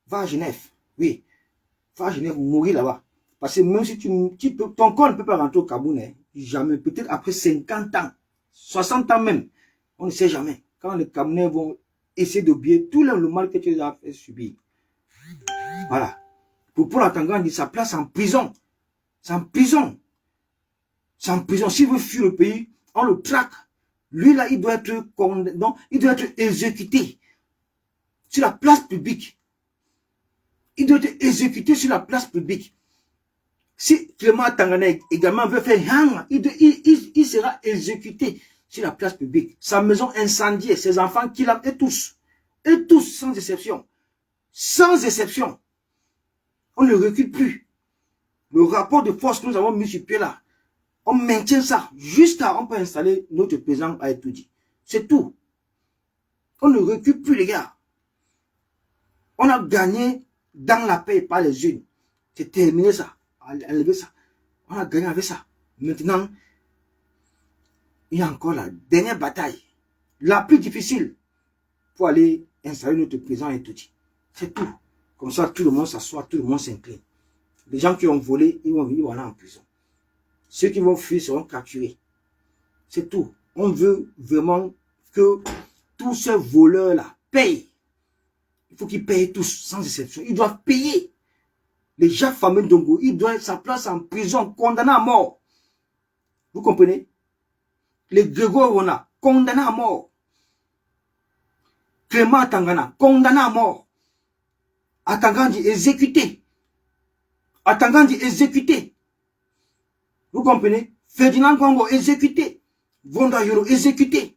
Va à Genève. Oui. Va à Genève, mourir là-bas. Parce que même si ton corps ne peut pas rentrer au Cameroun, hein, jamais. Peut-être après 50 ans. 60 ans même. On ne sait jamais. Quand les Camerounais vont essayer d'oublier tout le mal que tu as fait subir. Voilà. Pour la Tangane, sa place en prison. C'est en prison. C'est en prison. S'il veut fuir le pays, on le traque. Lui, là, il doit être condamné. Non, il doit être exécuté sur la place publique. Il doit être exécuté sur la place publique. Si Clément Tangana également veut faire hang, il sera exécuté sur la place publique. Sa maison incendiée, ses enfants kidnappés, et tous. Et tous, sans exception. Sans exception. On ne recule plus. Le rapport de force que nous avons mis sur pied là, on maintient ça jusqu'à on peut installer notre président à Etoudi. C'est tout. On ne recule plus, les gars. On a gagné dans la paix par les unes. C'est terminé ça. Enlever ça. On a gagné avec ça. Maintenant, il y a encore la dernière bataille, la plus difficile, pour aller installer notre président à Etoudi. C'est tout. Comme ça, tout le monde s'assoit, tout le monde s'incline. Les gens qui ont volé, ils vont venir aller en prison. Ceux qui vont fuir seront capturés. C'est tout. On veut vraiment que tous ces voleurs-là payent. Il faut qu'ils payent tous, sans exception. Ils doivent payer. Les Jacques Fameux Ndongo, il doit être sa place en prison, condamné à mort. Vous comprenez? Les Grégoire Rona, condamné à mort. Clément Tangana, condamné à mort. Atangandi, exécuté. Atangandi, exécuté. Vous comprenez? Ferdinand Congo, exécuté. Vonda Yoro, exécuté.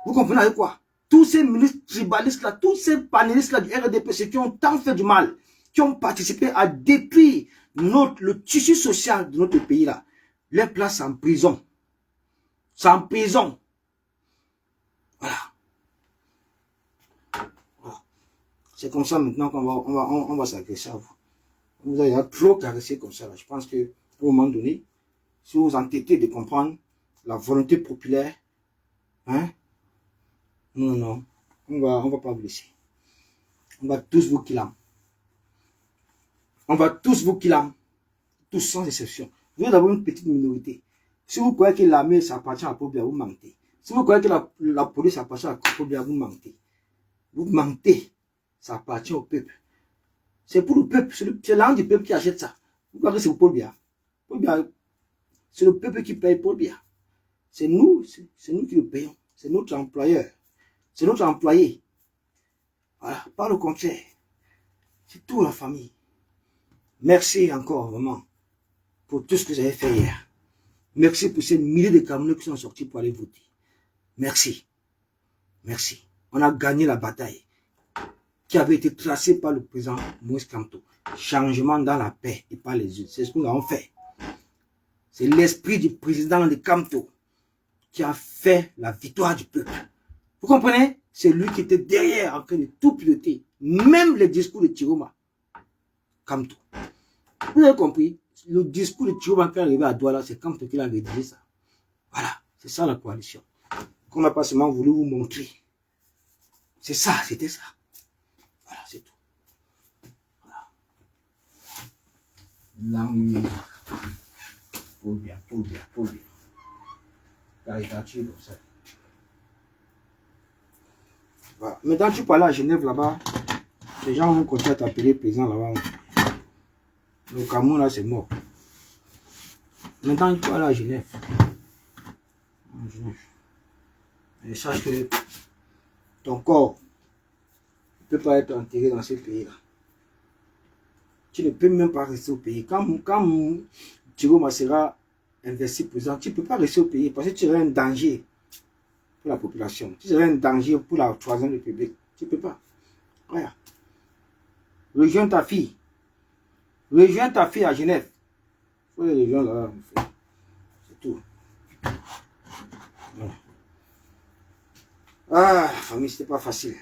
Vous comprenez avec quoi? Tous ces ministres tribalistes là, tous ces panélistes là du RDPC qui ont tant fait du mal, qui ont participé à détruire le tissu social de notre pays là, les places en prison. C'est en prison. Voilà. Voilà. C'est comme ça maintenant qu'on va s'agresser à vous. Vous avez trop caressé comme ça là. Je pense que à un moment donné, si vous entêtez de comprendre la volonté populaire, hein, Non, non. On va pas vous laisser. On va tous vous killer. On va tous vous killer. Tous sans exception. Vous êtes d'abord une petite minorité. Si vous croyez que l'armée ça appartient à Pobia, vous mentez. Si vous croyez que la police appartient à Pobia, vous mentez. Vous mentez. Ça appartient au peuple. C'est pour le peuple. C'est l'un du peuple qui achète ça. Vous croyez que c'est pour Pobia. C'est le peuple qui paye Pobia. C'est nous qui le payons. C'est notre employeur. C'est notre employé. Voilà, pas le contraire. C'est toute la famille. Merci encore, vraiment, pour tout ce que vous avez fait hier. Merci pour ces milliers de Camerounais qui sont sortis pour aller voter. Merci. Merci. On a gagné la bataille qui avait été tracée par le président Moïse Kamto. Changement dans la paix et pas les autres. C'est ce que nous avons fait. C'est l'esprit du président de Kamto qui a fait la victoire du peuple. Vous comprenez? C'est lui qui était derrière en train de tout piloter. Même les discours de Tiroma. Kamto. Vous avez compris? Le discours de Tiroma quand il est arrivé à Douala, c'est Kamto qui l'a rédigé ça. Voilà. C'est ça la coalition. Qu'on n'a pas seulement voulu vous montrer. C'est ça, c'était ça. Voilà, c'est tout. Voilà. L'ennui. Pour bien. Caricature comme ça. Voilà. Maintenant, tu peux aller à Genève là-bas. Les gens vont continuer à t'appeler président là-bas. Le Cameroun là, c'est mort. Maintenant, tu peux aller à Genève. Et sache que ton corps ne peut pas être enterré dans ce pays-là. Tu ne peux même pas rester au pays. Quand Tiroma sera investi président, tu ne peux pas rester au pays parce que tu serais un danger pour la population. Tu serais un danger pour la troisième république. Tu ne peux pas. Voilà. Rejoins ta fille. Rejoins ta fille à Genève. Il faut les rejoindre là. C'est tout. Voilà. Ah, la famille, c'était pas facile.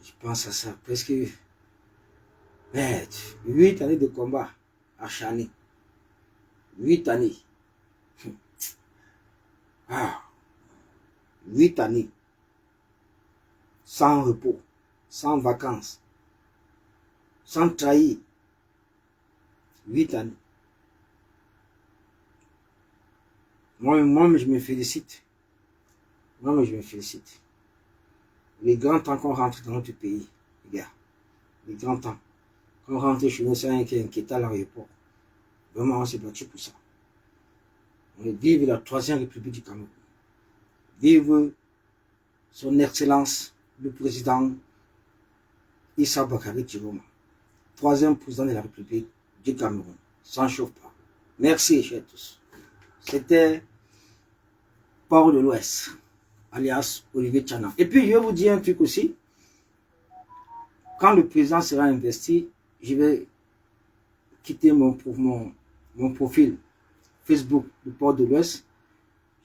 Je pense à ça. Presque 8 années de combat acharné. 8 années. 8 années. Sans repos, sans vacances, sans trahir. 8 années. Moi, je me félicite. Les grands temps qu'on rentre dans notre pays, les gars. Les grands temps. Quand on rentre chez nous, c'est un qui est inquiétant à l'aéroport. Vraiment, on s'est battu pour ça. On vive la troisième république du Cameroun. Vive son excellence, le président Issa Bakari Tiroma. Troisième président de la république du Cameroun. Sans chauffe pas. Merci, chers tous. C'était Port de l'Ouest, alias Olivier Tchana. Et puis, je vais vous dire un truc aussi. Quand le président sera investi, je vais quitter mon profil Facebook du Port de l'Ouest.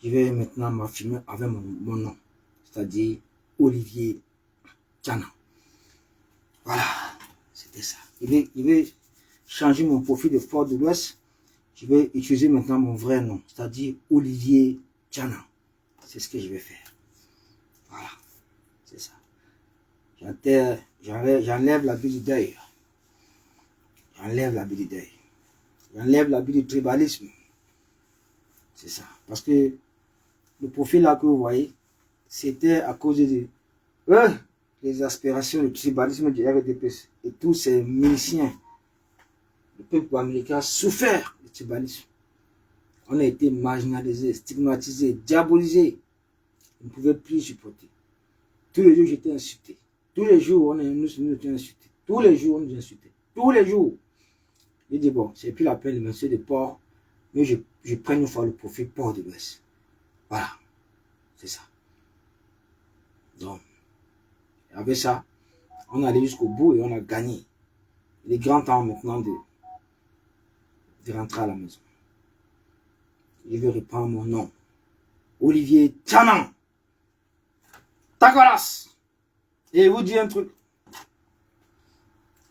Je vais maintenant m'affirmer avec mon nom, c'est-à-dire Olivier Tchana. Voilà, c'était ça. Je vais changer mon profil de Port de l'Ouest. Je vais utiliser maintenant mon vrai nom, c'est-à-dire Olivier Tchana. C'est ce que je vais faire. Voilà, c'est ça. J'enlève l'habit du deuil. J'enlève l'habit du deuil. J'enlève l'habit du tribalisme. C'est ça. Parce que le profil là que vous voyez, c'était à cause de les aspirations du tribalisme du RDP et tous ces miliciens. Le peuple américain a souffert du tribalisme. On a été marginalisés, stigmatisés, diabolisés. On ne pouvait plus supporter. Tous les jours, j'étais insulté. Tous les jours, nous étions insultés. Tous les jours, on nous insultait. Tous les jours. J'ai dit, bon, c'est plus la peine de mentionner de port, mais je prends une fois le profil Port de l'Ouest. Voilà. C'est ça. Donc, avec ça, on est allé jusqu'au bout et on a gagné. Il est grand temps maintenant de rentrer à la maison. Je vais reprendre mon nom. Olivier Tchana. Tagolas. Et vous dis un truc.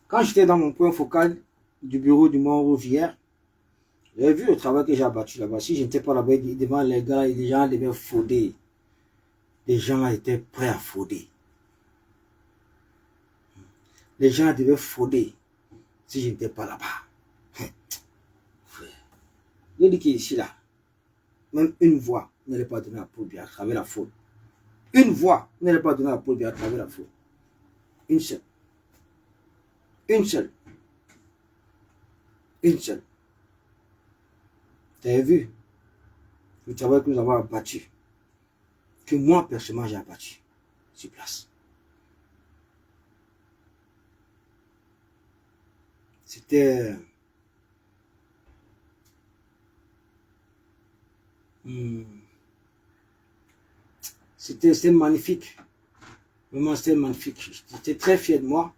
Quand j'étais dans mon point focal du bureau du Mont-Rouge hier, J'ai vu le travail que j'ai abattu là-bas. Si je n'étais pas là-bas, devant les gars, les gens devaient frauder. Les gens étaient prêts à frauder. Les gens devaient frauder si je n'étais pas là-bas. Je dis qu'ici, là, même une voix n'allait pas donner à Paul Biya à travers la faute. Une voix n'allait pas donner à Paul Biya à travers la faute. Une seule. Une seule. Une seule. Tu as vu le travail que nous avons abattu, que moi, personnellement, j'ai abattu sur place. C'était... C'était magnifique. Vraiment, c'était magnifique. J'étais très fier de moi.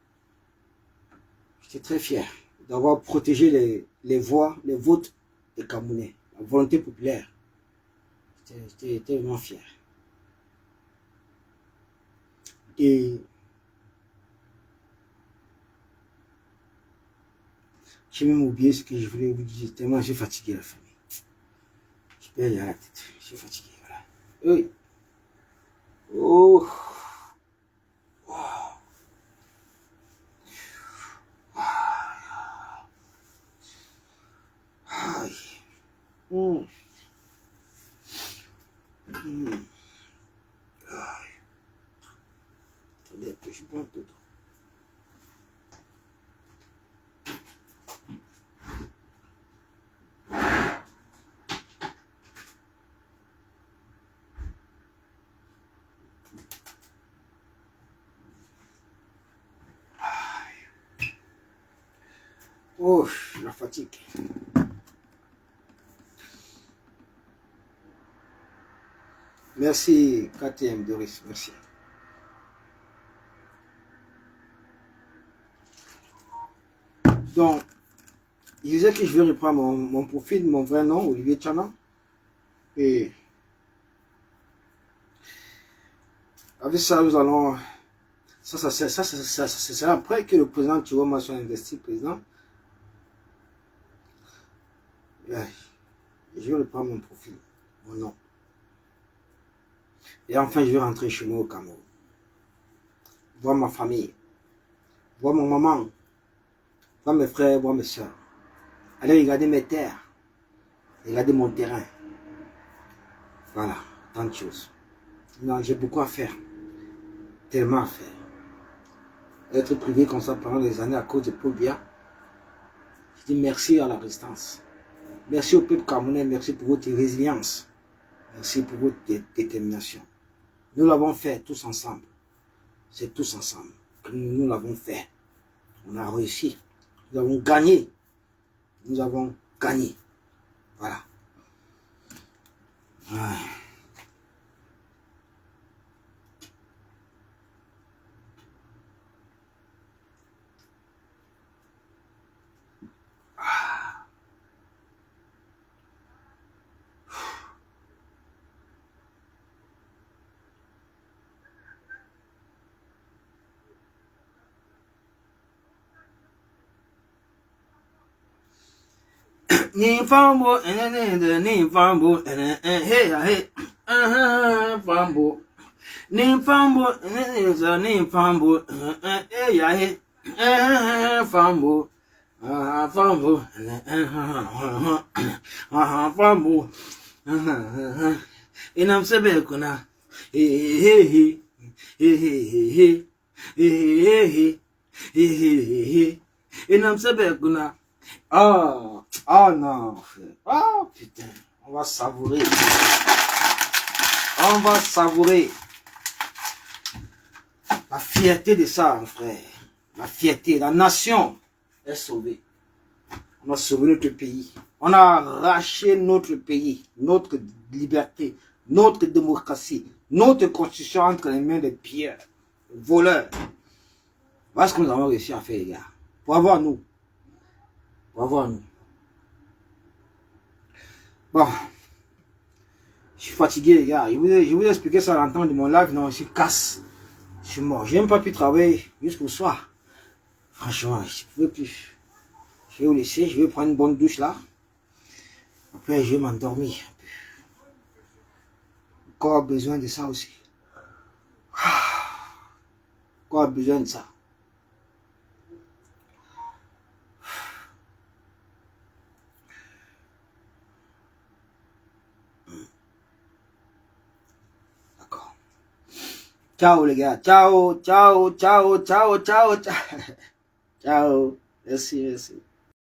J'étais très fier d'avoir protégé les voix, les votes des Camerounais, la volonté populaire. J'étais vraiment fier. Et j'ai même oublié ce que je voulais vous dire, tellement j'ai fatigué la famille. Je perds la tête, je suis fatigué, voilà. Oui. Oh. Wow. Aïe. Aïe. Attendez, je bois un peu d'eau. Oh, la fatigue. Merci, KTM Doris, merci. Donc, je disais que je vais reprendre mon profil, mon vrai nom, Olivier Tchana. Et avec ça, nous allons... Ça sera après que le président Chiroma soit investi président. Je vais reprendre mon profil, mon nom. Et enfin, je vais rentrer chez moi au Cameroun. Voir ma famille. Voir mon maman. Voir mes frères, voir mes soeurs. Aller regarder mes terres. Regarder mon terrain. Voilà, tant de choses. Non, j'ai beaucoup à faire. Tellement à faire. Être privé comme ça pendant des années à cause de Paul Biya. Je dis merci à la résistance. Merci au peuple camerounais, merci pour votre résilience. Merci pour votre détermination. Nous l'avons fait tous ensemble. C'est tous ensemble que nous l'avons fait. On a réussi. Nous avons gagné. Nous avons gagné. Voilà. Ouais. Ni fambo, ni fambo, hey, fambo. Ni fambo, ni fambo, hey, fambo. Fambo, fambo. Inam sebe kuna, hey, inam sebe kuna. Oh non, frère. Oh putain, on va savourer. On va savourer. La fierté de ça, mon frère. La fierté, la nation est sauvée. On a sauvé notre pays. On a arraché notre pays, notre liberté, notre démocratie, notre constitution entre les mains des pilleurs, voleurs. Voilà ce que nous avons réussi à faire, les gars. Pour avoir nous. Pour avoir nous. Bon. Je suis fatigué, les gars. Je vous ai expliqué ça à l'entente de mon live. Non, je suis casse. Je suis mort. Je n'ai même pas pu travailler jusqu'au soir. Franchement, je ne peux plus. Je vais vous laisser. Je vais prendre une bonne douche là. Après, je vais m'endormir. Le corps a besoin de ça aussi. Le corps a besoin de ça. D'accord. Ciao les gars. Ciao, ciao, ciao, ciao, ciao, ciao. Ciao. Merci, merci.